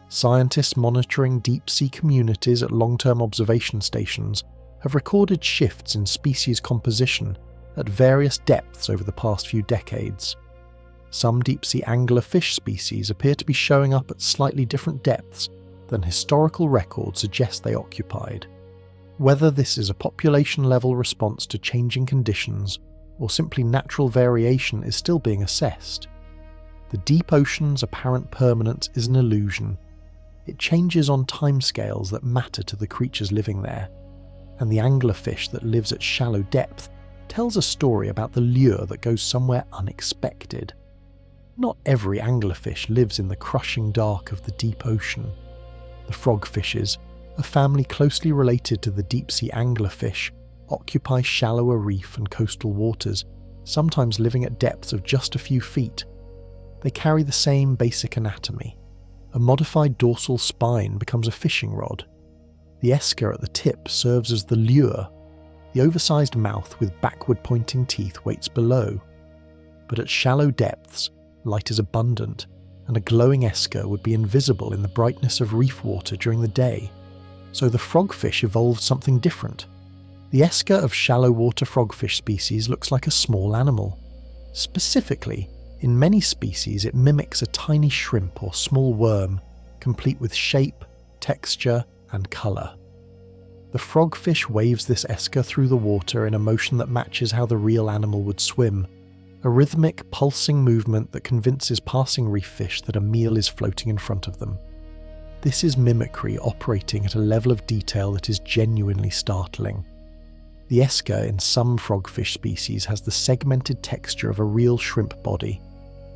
Scientists monitoring deep-sea communities at long-term observation stations have recorded shifts in species composition at various depths over the past few decades. Some deep-sea anglerfish species appear to be showing up at slightly different depths than historical records suggest they occupied. Whether this is a population-level response to changing conditions or simply natural variation is still being assessed. The deep ocean's apparent permanence is an illusion. It changes on timescales that matter to the creatures living there, and the anglerfish that lives at shallow depth tells a story about the lure that goes somewhere unexpected. Not every anglerfish lives in the crushing dark of the deep ocean. The frogfishes, a family closely related to the deep-sea anglerfish, occupy shallower reef and coastal waters, sometimes living at depths of just a few feet. They carry the same basic anatomy. A modified dorsal spine becomes a fishing rod. The esker at the tip serves as the lure. The oversized mouth with backward-pointing teeth waits below. But at shallow depths, light is abundant, and a glowing esker would be invisible in the brightness of reef water during the day. So the frogfish evolved something different. The esker of shallow water frogfish species looks like a small animal. Specifically, in many species it mimics a tiny shrimp or small worm, complete with shape, texture, and colour. The frogfish waves this esker through the water in a motion that matches how the real animal would swim, a rhythmic, pulsing movement that convinces passing reef fish that a meal is floating in front of them. This is mimicry operating at a level of detail that is genuinely startling. The esker in some frogfish species has the segmented texture of a real shrimp body.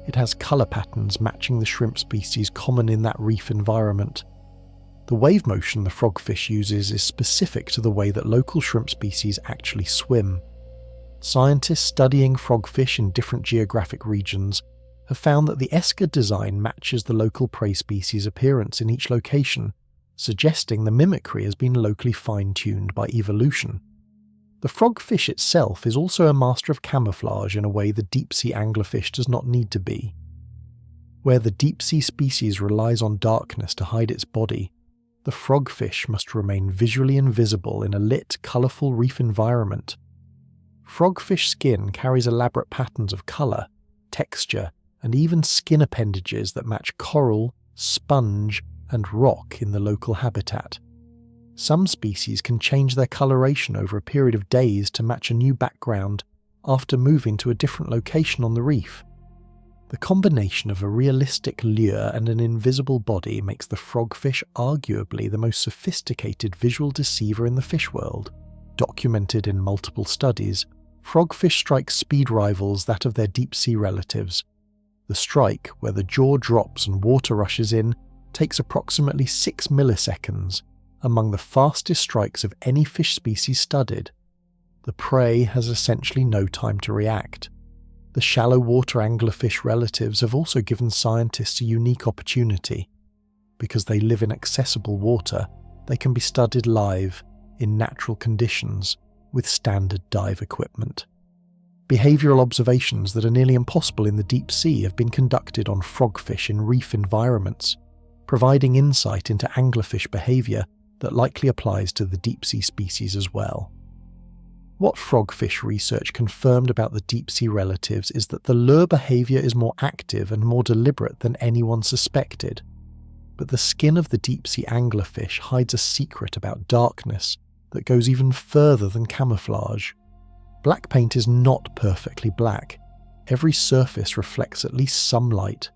It has colour patterns matching the shrimp species common in that reef environment. The wave motion the frogfish uses is specific to the way that local shrimp species actually swim. Scientists studying frogfish in different geographic regions have found that the esker design matches the local prey species' appearance in each location, suggesting the mimicry has been locally fine-tuned by evolution. The frogfish itself is also a master of camouflage in a way the deep-sea anglerfish does not need to be. Where the deep-sea species relies on darkness to hide its body, the frogfish must remain visually invisible in a lit, colourful reef environment. Frogfish skin carries elaborate patterns of colour, texture, and even skin appendages that match coral, sponge, and rock in the local habitat. Some species can change their coloration over a period of days to match a new background after moving to a different location on the reef. The combination of a realistic lure and an invisible body makes the frogfish arguably the most sophisticated visual deceiver in the fish world. Documented in multiple studies, frogfish strike speed rivals that of their deep-sea relatives. The strike, where the jaw drops and water rushes in, takes approximately 6 milliseconds, among the fastest strikes of any fish species studied. The prey has essentially no time to react. The shallow water anglerfish relatives have also given scientists a unique opportunity. Because they live in accessible water, they can be studied live, in natural conditions, with standard dive equipment. Behavioural observations that are nearly impossible in the deep sea have been conducted on frogfish in reef environments, providing insight into anglerfish behaviour that likely applies to the deep-sea species as well. What frogfish research confirmed about the deep-sea relatives is that the lure behaviour is more active and more deliberate than anyone suspected. But the skin of the deep-sea anglerfish hides a secret about darkness that goes even further than camouflage. Black paint is not perfectly black. Every surface reflects at least some light.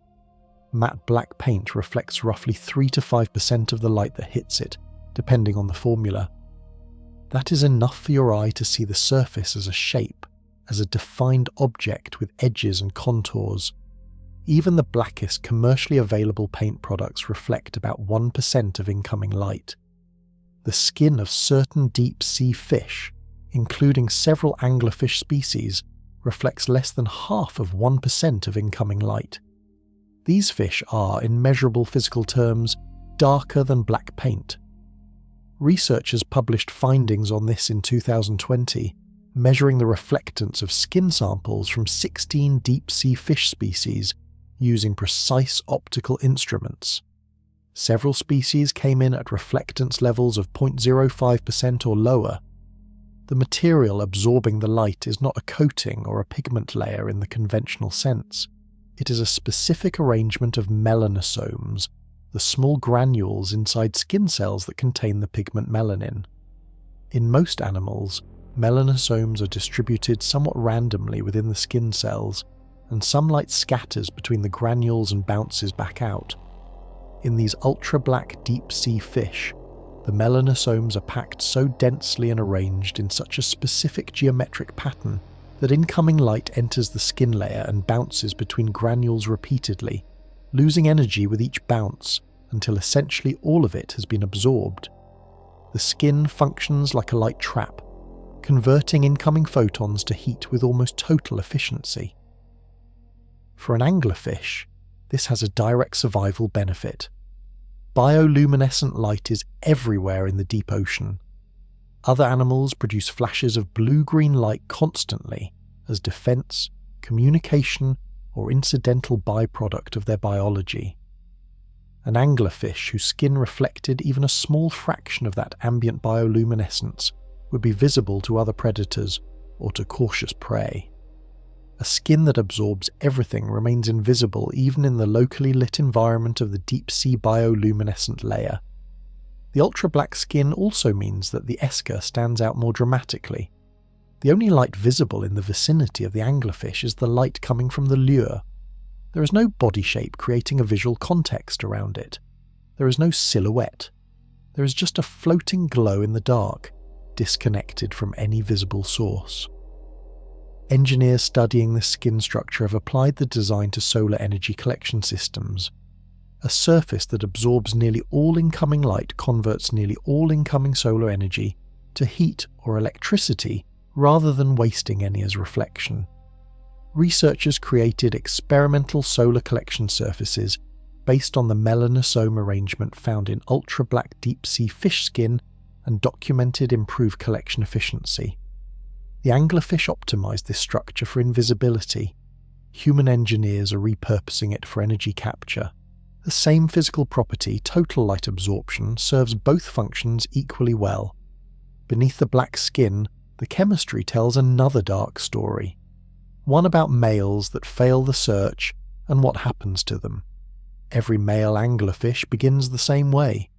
Matte black paint reflects roughly 3 to 5% of the light that hits it, depending on the formula. That is enough for your eye to see the surface as a shape, as a defined object with edges and contours. Even the blackest commercially available paint products reflect about 1% of incoming light. The skin of certain deep-sea fish, including several anglerfish species, reflects less than half of 1% of incoming light. These fish are, in measurable physical terms, darker than black paint. Researchers published findings on this in 2020, measuring the reflectance of skin samples from 16 deep-sea fish species using precise optical instruments. Several species came in at reflectance levels of 0.05% or lower. The material absorbing the light is not a coating or a pigment layer in the conventional sense. It is a specific arrangement of melanosomes, the small granules inside skin cells that contain the pigment melanin. In most animals, melanosomes are distributed somewhat randomly within the skin cells, and some light scatters between the granules and bounces back out. In these ultra-black deep-sea fish, the melanosomes are packed so densely and arranged in such a specific geometric pattern that incoming light enters the skin layer and bounces between granules repeatedly, losing energy with each bounce until essentially all of it has been absorbed. The skin functions like a light trap, converting incoming photons to heat with almost total efficiency. For an anglerfish, this has a direct survival benefit. Bioluminescent light is everywhere in the deep ocean. Other animals produce flashes of blue-green light constantly as defense, communication, or incidental byproduct of their biology. An anglerfish whose skin reflected even a small fraction of that ambient bioluminescence would be visible to other predators or to cautious prey. A skin that absorbs everything remains invisible even in the locally lit environment of the deep-sea bioluminescent layer. The ultra-black skin also means that the esker stands out more dramatically. The only light visible in the vicinity of the anglerfish is the light coming from the lure. There is no body shape creating a visual context around it. There is no silhouette. There is just a floating glow in the dark, disconnected from any visible source. Engineers studying this skin structure have applied the design to solar energy collection systems. A surface that absorbs nearly all incoming light converts nearly all incoming solar energy to heat or electricity rather than wasting any as reflection. Researchers created experimental solar collection surfaces based on the melanosome arrangement found in ultra-black deep-sea fish skin and documented improved collection efficiency. The anglerfish optimized this structure for invisibility. Human engineers are repurposing it for energy capture. The same physical property, total light absorption, serves both functions equally well. Beneath the black skin, the chemistry tells another dark story. One about males that fail the search and what happens to them. Every male anglerfish begins the same way.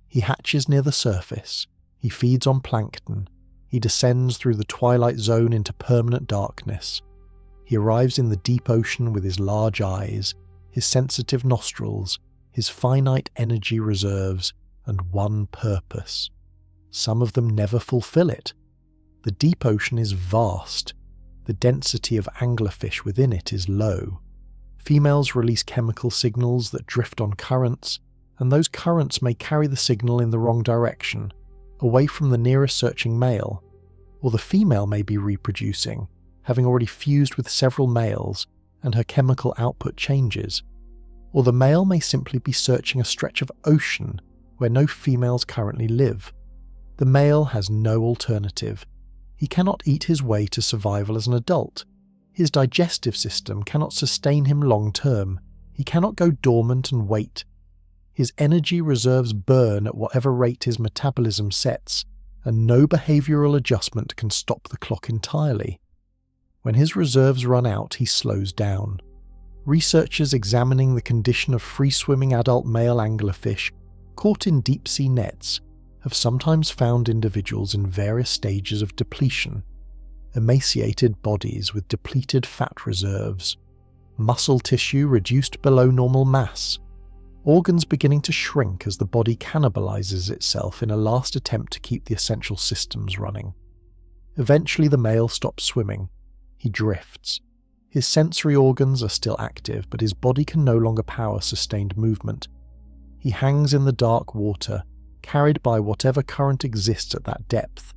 He hatches near the surface. He feeds on plankton. He descends through the twilight zone into permanent darkness. He arrives in the deep ocean with his large eyes, his sensitive nostrils, his finite energy reserves, and one purpose. Some of them never fulfill it. The deep ocean is vast. The density of anglerfish within it is low. Females release chemical signals that drift on currents, and those currents may carry the signal in the wrong direction, away from the nearest searching male, or the female may be reproducing, having already fused with several males, and her chemical output changes, or the male may simply be searching a stretch of ocean where no females currently live. The male has no alternative. He cannot eat his way to survival as an adult. His digestive system cannot sustain him long term. He cannot go dormant and wait. His energy reserves burn at whatever rate his metabolism sets, and no behavioral adjustment can stop the clock entirely. When his reserves run out, he slows down. Researchers examining the condition of free-swimming adult male anglerfish caught in deep-sea nets have sometimes found individuals in various stages of depletion. Emaciated bodies with depleted fat reserves, muscle tissue reduced below normal mass, organs beginning to shrink as the body cannibalizes itself in a last attempt to keep the essential systems running. Eventually the male stops swimming. He drifts. His sensory organs are still active, but his body can no longer power sustained movement. He hangs in the dark water, carried by whatever current exists at that depth,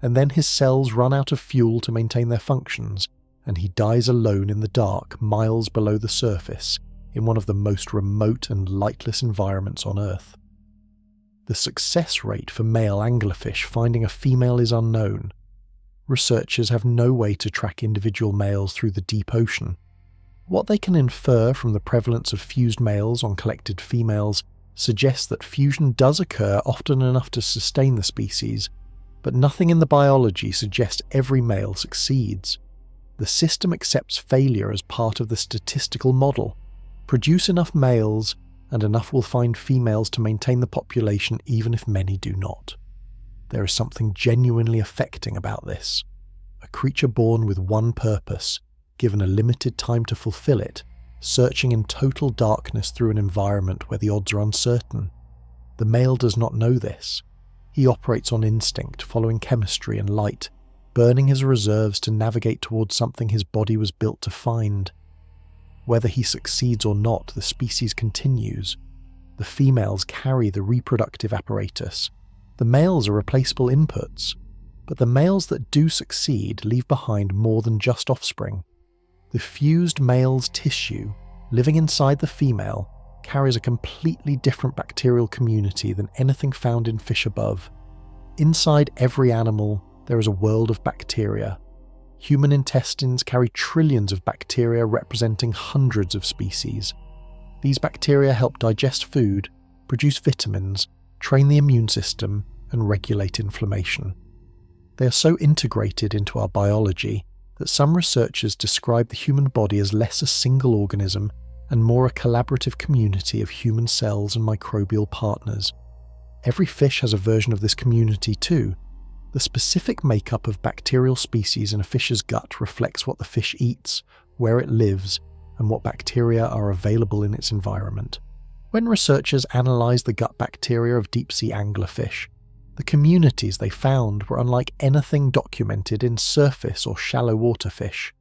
and then his cells run out of fuel to maintain their functions, and he dies alone in the dark miles below the surface in one of the most remote and lightless environments on Earth. The success rate for male anglerfish finding a female is unknown. Researchers have no way to track individual males through the deep ocean. What they can infer from the prevalence of fused males on collected females suggests that fusion does occur often enough to sustain the species, but nothing in the biology suggests every male succeeds. The system accepts failure as part of the statistical model. Produce enough males, and enough will find females to maintain the population even if many do not. There is something genuinely affecting about this. A creature born with one purpose, given a limited time to fulfill it, searching in total darkness through an environment where the odds are uncertain. The male does not know this. He operates on instinct, following chemistry and light, burning his reserves to navigate towards something his body was built to find. Whether he succeeds or not, the species continues. The females carry the reproductive apparatus. The males are replaceable inputs, but the males that do succeed leave behind more than just offspring. The fused male's tissue, living inside the female, carries a completely different bacterial community than anything found in fish above. Inside every animal, there is a world of bacteria. Human intestines carry trillions of bacteria representing hundreds of species. These bacteria help digest food, produce vitamins, train the immune system, and regulate inflammation. They are so integrated into our biology that some researchers describe the human body as less a single organism and more a collaborative community of human cells and microbial partners. Every fish has a version of this community too. The specific makeup of bacterial species in a fish's gut reflects what the fish eats, where it lives, and what bacteria are available in its environment. When researchers analysed the gut bacteria of deep-sea anglerfish, the communities they found were unlike anything documented in surface or shallow water fish.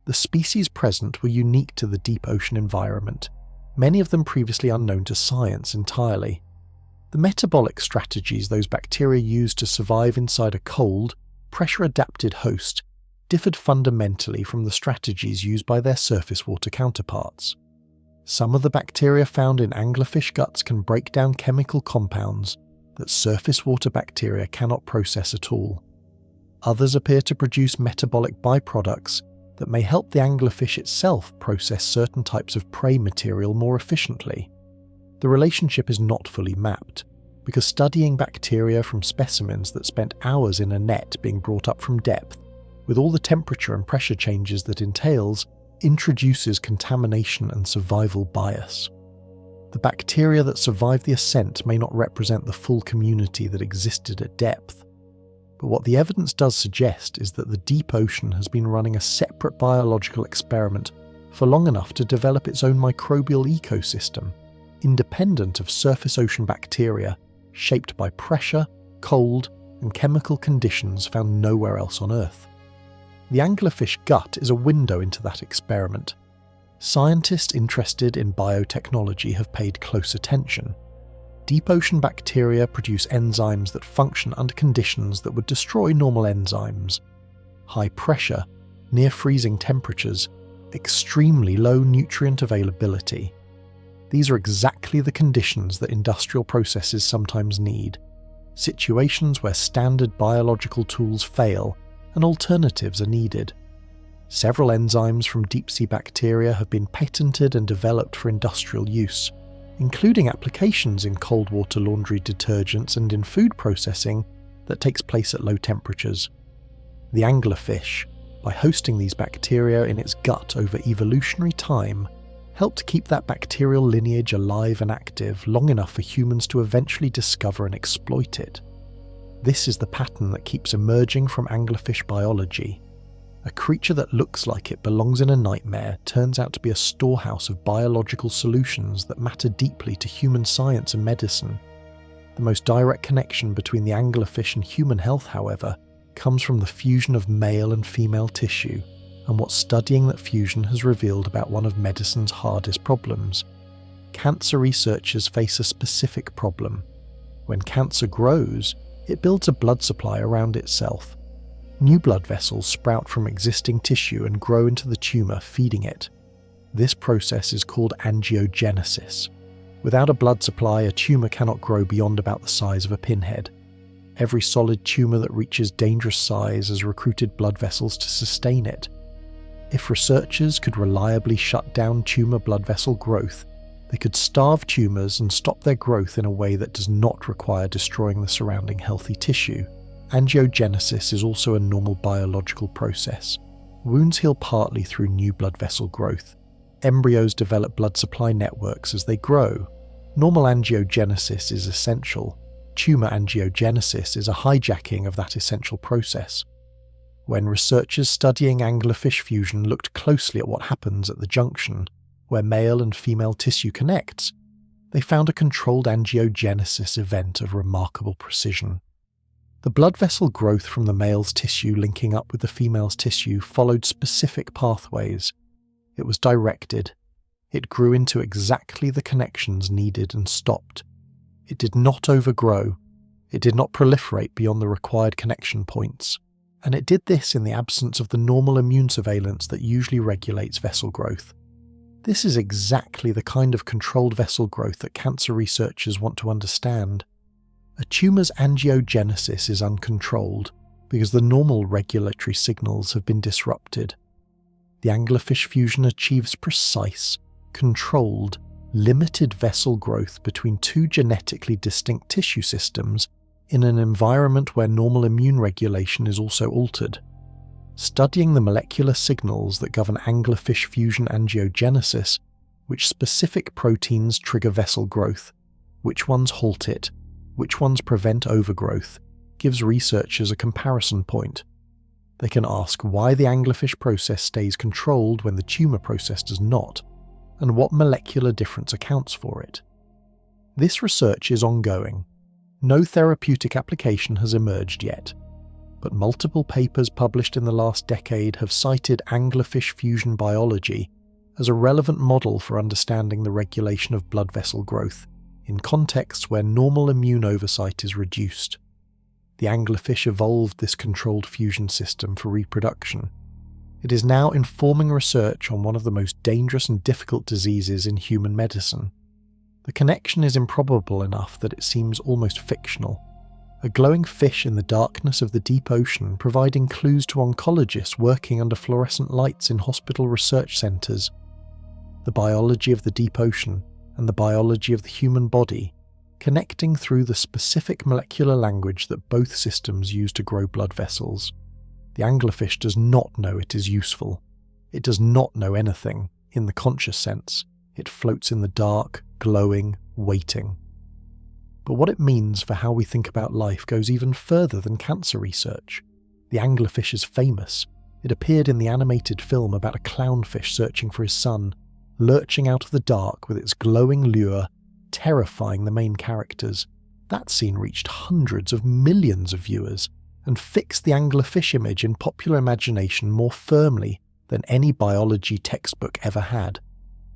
The species present were unique to the deep ocean environment, many of them previously unknown to science entirely. The metabolic strategies those bacteria used to survive inside a cold, pressure-adapted host differed fundamentally from the strategies used by their surface water counterparts. Some of the bacteria found in anglerfish guts can break down chemical compounds that surface water bacteria cannot process at all. Others appear to produce metabolic byproducts that may help the anglerfish itself process certain types of prey material more efficiently. The relationship is not fully mapped, because studying bacteria from specimens that spent hours in a net being brought up from depth, with all the temperature and pressure changes that entails, introduces contamination and survival bias. The bacteria that survived the ascent may not represent the full community that existed at depth. But what the evidence does suggest is that the deep ocean has been running a separate biological experiment for long enough to develop its own microbial ecosystem, independent of surface ocean bacteria, shaped by pressure, cold, and chemical conditions found nowhere else on Earth. The anglerfish gut is a window into that experiment. Scientists interested in biotechnology have paid close attention. Deep ocean bacteria produce enzymes that function under conditions that would destroy normal enzymes. High pressure, near freezing temperatures, extremely low nutrient availability. These are exactly the conditions that industrial processes sometimes need, situations where standard biological tools fail and alternatives are needed. Several enzymes from deep-sea bacteria have been patented and developed for industrial use, including applications in cold water laundry detergents and in food processing that takes place at low temperatures. The anglerfish, by hosting these bacteria in its gut over evolutionary time, helped keep that bacterial lineage alive and active long enough for humans to eventually discover and exploit it. This is the pattern that keeps emerging from anglerfish biology. A creature that looks like it belongs in a nightmare turns out to be a storehouse of biological solutions that matter deeply to human science and medicine. The most direct connection between the anglerfish and human health, however, comes from the fusion of male and female tissue, and what studying that fusion has revealed about one of medicine's hardest problems. Cancer researchers face a specific problem. When cancer grows, it builds a blood supply around itself. New blood vessels sprout from existing tissue and grow into the tumour, feeding it. This process is called angiogenesis. Without a blood supply, a tumour cannot grow beyond about the size of a pinhead. Every solid tumour that reaches dangerous size has recruited blood vessels to sustain it. If researchers could reliably shut down tumour blood vessel growth, they could starve tumours and stop their growth in a way that does not require destroying the surrounding healthy tissue. Angiogenesis is also a normal biological process. Wounds heal partly through new blood vessel growth. Embryos develop blood supply networks as they grow. Normal angiogenesis is essential. Tumour angiogenesis is a hijacking of that essential process. When researchers studying anglerfish fusion looked closely at what happens at the junction, where male and female tissue connects, they found a controlled angiogenesis event of remarkable precision. The blood vessel growth from the male's tissue linking up with the female's tissue followed specific pathways. It was directed. It grew into exactly the connections needed and stopped. It did not overgrow. It did not proliferate beyond the required connection points. And it did this in the absence of the normal immune surveillance that usually regulates vessel growth. This is exactly the kind of controlled vessel growth that cancer researchers want to understand. A tumour's angiogenesis is uncontrolled because the normal regulatory signals have been disrupted. The anglerfish fusion achieves precise, controlled, limited vessel growth between two genetically distinct tissue systems in an environment where normal immune regulation is also altered. Studying the molecular signals that govern anglerfish fusion angiogenesis, which specific proteins trigger vessel growth, which ones halt it, which ones prevent overgrowth, gives researchers a comparison point. They can ask why the anglerfish process stays controlled when the tumour process does not, and what molecular difference accounts for it. This research is ongoing. No therapeutic application has emerged yet, but multiple papers published in the last decade have cited anglerfish fusion biology as a relevant model for understanding the regulation of blood vessel growth in contexts where normal immune oversight is reduced. The anglerfish evolved this controlled fusion system for reproduction. It is now informing research on one of the most dangerous and difficult diseases in human medicine. The connection is improbable enough that it seems almost fictional. A glowing fish in the darkness of the deep ocean providing clues to oncologists working under fluorescent lights in hospital research centres. The biology of the deep ocean and the biology of the human body connecting through the specific molecular language that both systems use to grow blood vessels. The anglerfish does not know it is useful. It does not know anything, in the conscious sense. It floats in the dark, glowing, waiting. But what it means for how we think about life goes even further than cancer research. The anglerfish is famous. It appeared in the animated film about a clownfish searching for his son, lurching out of the dark with its glowing lure, terrifying the main characters. That scene reached hundreds of millions of viewers, and fixed the anglerfish image in popular imagination more firmly than any biology textbook ever had.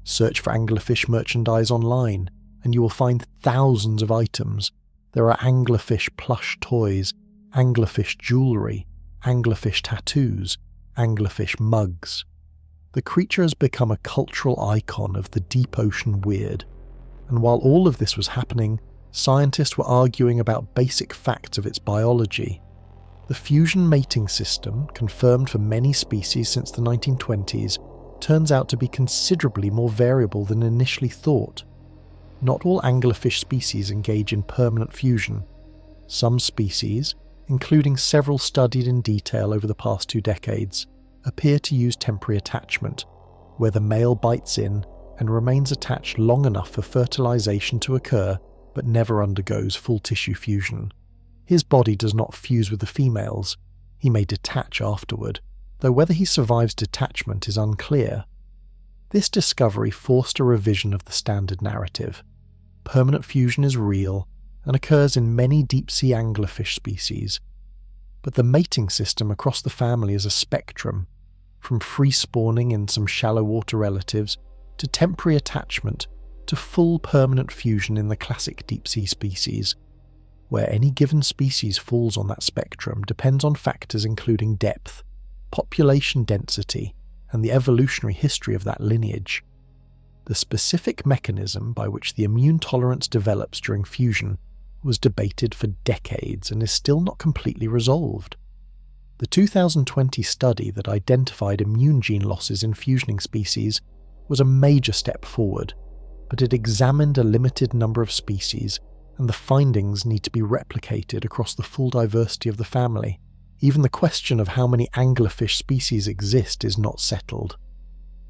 Search for anglerfish merchandise online, and you will find thousands of items. There are anglerfish plush toys, anglerfish jewellery, anglerfish tattoos, anglerfish mugs. The creature has become a cultural icon of the deep ocean weird, and while all of this was happening, scientists were arguing about basic facts of its biology. The fusion mating system, confirmed for many species since the 1920s, turns out to be considerably more variable than initially thought. Not all anglerfish species engage in permanent fusion. Some species, including several studied in detail over the past 2 decades, appear to use temporary attachment, where the male bites in and remains attached long enough for fertilization to occur, but never undergoes full tissue fusion. His body does not fuse with the females. He may detach afterward, though whether he survives detachment is unclear. This discovery forced a revision of the standard narrative. Permanent fusion is real and occurs in many deep-sea anglerfish species, but the mating system across the family is a spectrum, from free spawning in some shallow water relatives to temporary attachment to full permanent fusion in the classic deep-sea species. Where any given species falls on that spectrum depends on factors including depth, population density, and the evolutionary history of that lineage. The specific mechanism by which the immune tolerance develops during fusion was debated for decades and is still not completely resolved. The 2020 study that identified immune gene losses in fusioning species was a major step forward, but it examined a limited number of species, and the findings need to be replicated across the full diversity of the family. Even the question of how many anglerfish species exist is not settled.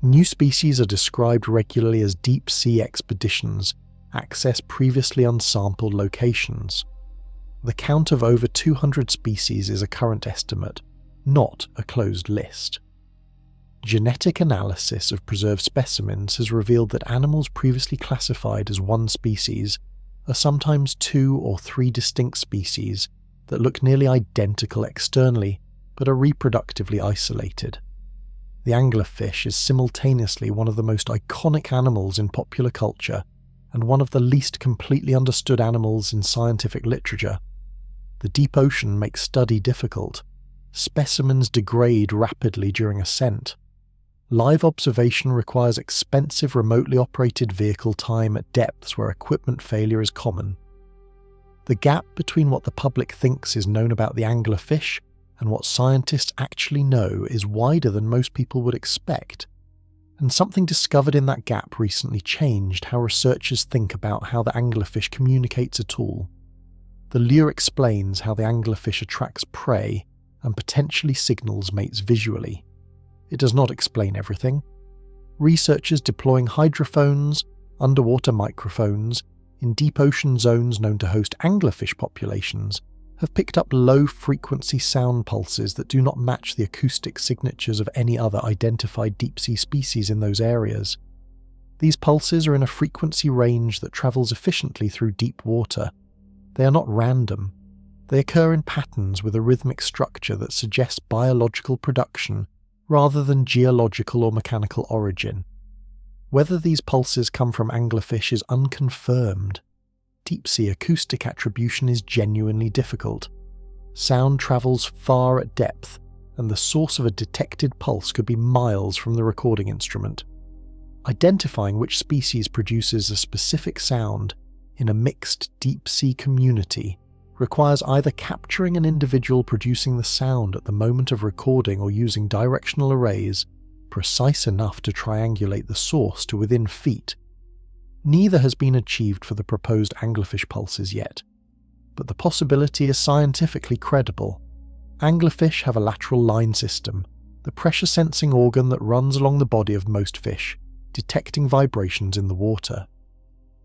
New species are described regularly as deep-sea expeditions, access previously unsampled locations. The count of over 200 species is a current estimate, not a closed list. Genetic analysis of preserved specimens has revealed that animals previously classified as one species are sometimes 2 or 3 distinct species that look nearly identical externally but are reproductively isolated. The anglerfish is simultaneously one of the most iconic animals in popular culture and one of the least completely understood animals in scientific literature. The deep ocean makes study difficult. Specimens degrade rapidly during ascent. Live observation requires expensive remotely operated vehicle time at depths where equipment failure is common. The gap between what the public thinks is known about the anglerfish and what scientists actually know is wider than most people would expect, and something discovered in that gap recently changed how researchers think about how the anglerfish communicates at all. The lure explains how the anglerfish attracts prey and potentially signals mates visually. It does not explain everything. Researchers deploying hydrophones, underwater microphones, in deep ocean zones known to host anglerfish populations have picked up low-frequency sound pulses that do not match the acoustic signatures of any other identified deep-sea species in those areas. These pulses are in a frequency range that travels efficiently through deep water. They are not random. They occur in patterns with a rhythmic structure that suggests biological production rather than geological or mechanical origin. Whether these pulses come from anglerfish is unconfirmed. Deep-sea acoustic attribution is genuinely difficult. Sound travels far at depth, and the source of a detected pulse could be miles from the recording instrument. Identifying which species produces a specific sound in a mixed deep-sea community requires either capturing an individual producing the sound at the moment of recording or using directional arrays precise enough to triangulate the source to within feet. Neither has been achieved for the proposed anglerfish pulses yet, but the possibility is scientifically credible. Anglerfish have a lateral line system, the pressure-sensing organ that runs along the body of most fish, detecting vibrations in the water.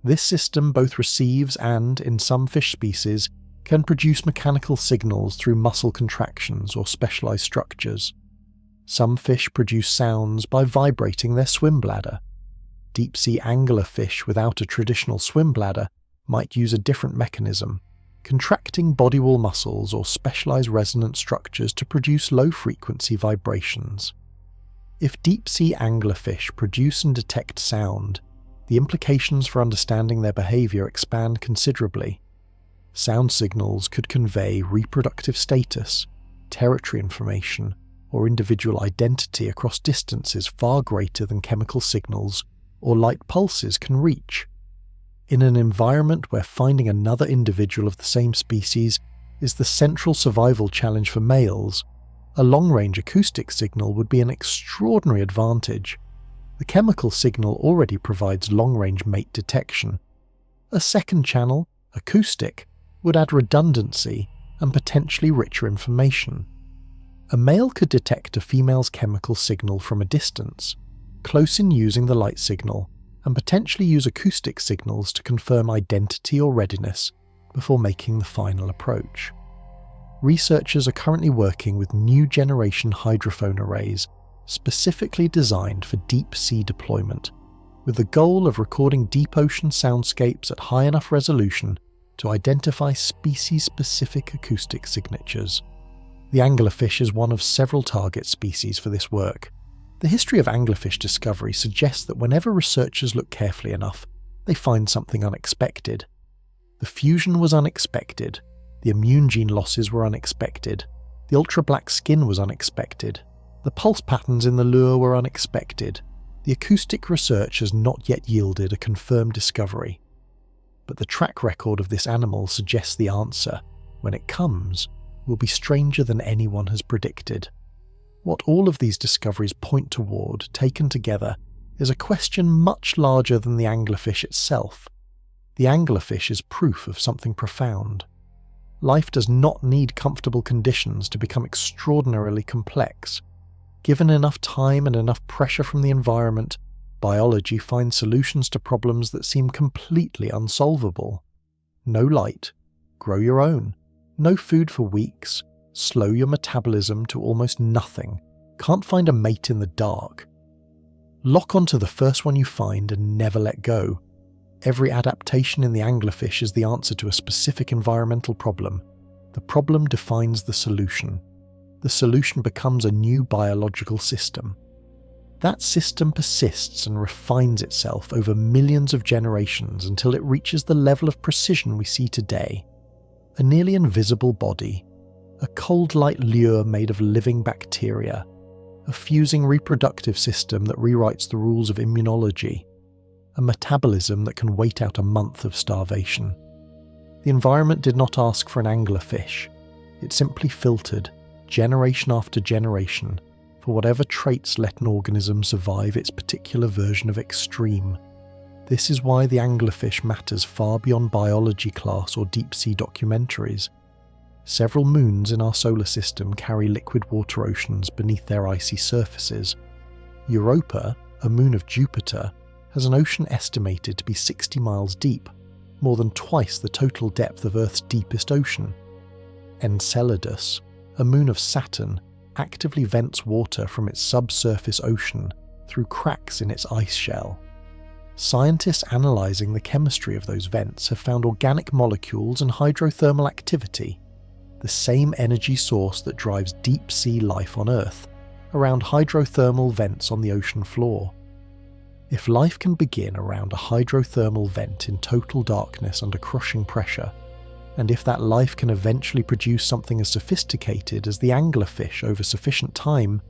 This system both receives and, in some fish species, can produce mechanical signals through muscle contractions or specialized structures. Some fish produce sounds by vibrating their swim bladder. Deep-sea anglerfish without a traditional swim bladder might use a different mechanism, contracting body wall muscles or specialized resonant structures to produce low-frequency vibrations. If deep-sea anglerfish produce and detect sound, the implications for understanding their behavior expand considerably. Sound signals could convey reproductive status, territory information, or individual identity across distances far greater than chemical signals or light pulses can reach. In an environment where finding another individual of the same species is the central survival challenge for males, a long-range acoustic signal would be an extraordinary advantage. The chemical signal already provides long-range mate detection. A second channel, acoustic, would add redundancy and potentially richer information. A male could detect a female's chemical signal from a distance, close in using the light signal, and potentially use acoustic signals to confirm identity or readiness before making the final approach. Researchers are currently working with new generation hydrophone arrays specifically designed for deep-sea deployment, with the goal of recording deep ocean soundscapes at high enough resolution to identify species-specific acoustic signatures. The anglerfish is one of several target species for this work. The history of anglerfish discovery suggests that whenever researchers look carefully enough, they find something unexpected. The fusion was unexpected, the immune gene losses were unexpected, the ultra-black skin was unexpected, the pulse patterns in the lure were unexpected. The acoustic research has not yet yielded a confirmed discovery. But the track record of this animal suggests the answer, when it comes, will be stranger than anyone has predicted. What all of these discoveries point toward, taken together, is a question much larger than the anglerfish itself. The anglerfish is proof of something profound. Life does not need comfortable conditions to become extraordinarily complex. Given enough time and enough pressure from the environment, biology finds solutions to problems that seem completely unsolvable. No light, grow your own. No food for weeks, slow your metabolism to almost nothing, can't find a mate in the dark. Lock onto the first one you find and never let go. Every adaptation in the anglerfish is the answer to a specific environmental problem. The problem defines the solution. The solution becomes a new biological system. That system persists and refines itself over millions of generations until it reaches the level of precision we see today. A nearly invisible body, a cold light lure made of living bacteria, a fusing reproductive system that rewrites the rules of immunology, a metabolism that can wait out a month of starvation. The environment did not ask for an anglerfish. It simply filtered, generation after generation, for whatever traits let an organism survive its particular version of extreme. This is why the anglerfish matters far beyond biology class or deep-sea documentaries. Several moons in our solar system carry liquid water oceans beneath their icy surfaces. Europa, a moon of Jupiter, has an ocean estimated to be 60 miles deep, more than twice the total depth of Earth's deepest ocean. Enceladus, a moon of Saturn, actively vents water from its subsurface ocean through cracks in its ice shell. Scientists analysing the chemistry of those vents have found organic molecules and hydrothermal activity, the same energy source that drives deep-sea life on Earth, around hydrothermal vents on the ocean floor. If life can begin around a hydrothermal vent in total darkness under crushing pressure, And if that life can eventually produce something as sophisticated as the anglerfish over sufficient time,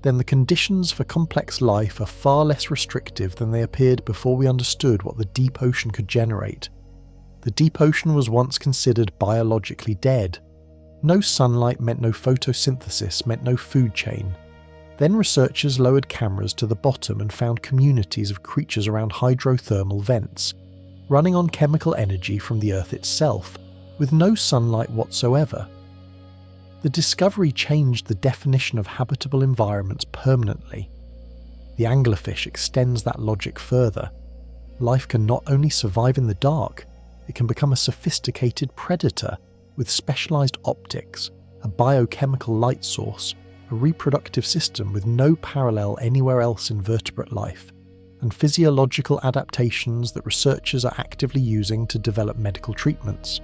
then the conditions for complex life are far less restrictive than they appeared before we understood what the deep ocean could generate. The deep ocean was once considered biologically dead. No sunlight meant no photosynthesis, meant no food chain. Then researchers lowered cameras to the bottom and found communities of creatures around hydrothermal vents, running on chemical energy from the Earth itself, with no sunlight whatsoever. The discovery changed the definition of habitable environments permanently. The anglerfish extends that logic further. Life can not only survive in the dark, it can become a sophisticated predator with specialized optics, a biochemical light source, a reproductive system with no parallel anywhere else in vertebrate life, and physiological adaptations that researchers are actively using to develop medical treatments.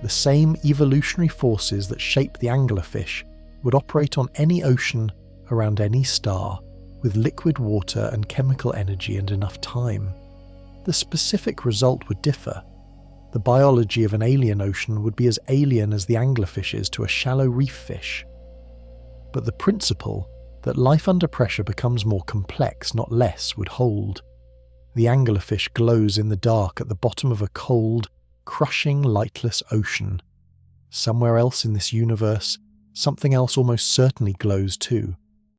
The same evolutionary forces that shape the anglerfish would operate on any ocean around any star, with liquid water and chemical energy and enough time. The specific result would differ. The biology of an alien ocean would be as alien as the anglerfish is to a shallow reef fish. But the principle that life under pressure becomes more complex, not less, would hold. The anglerfish glows in the dark at the bottom of a cold, crushing, lightless ocean. Somewhere else in this universe, something else almost certainly glows too.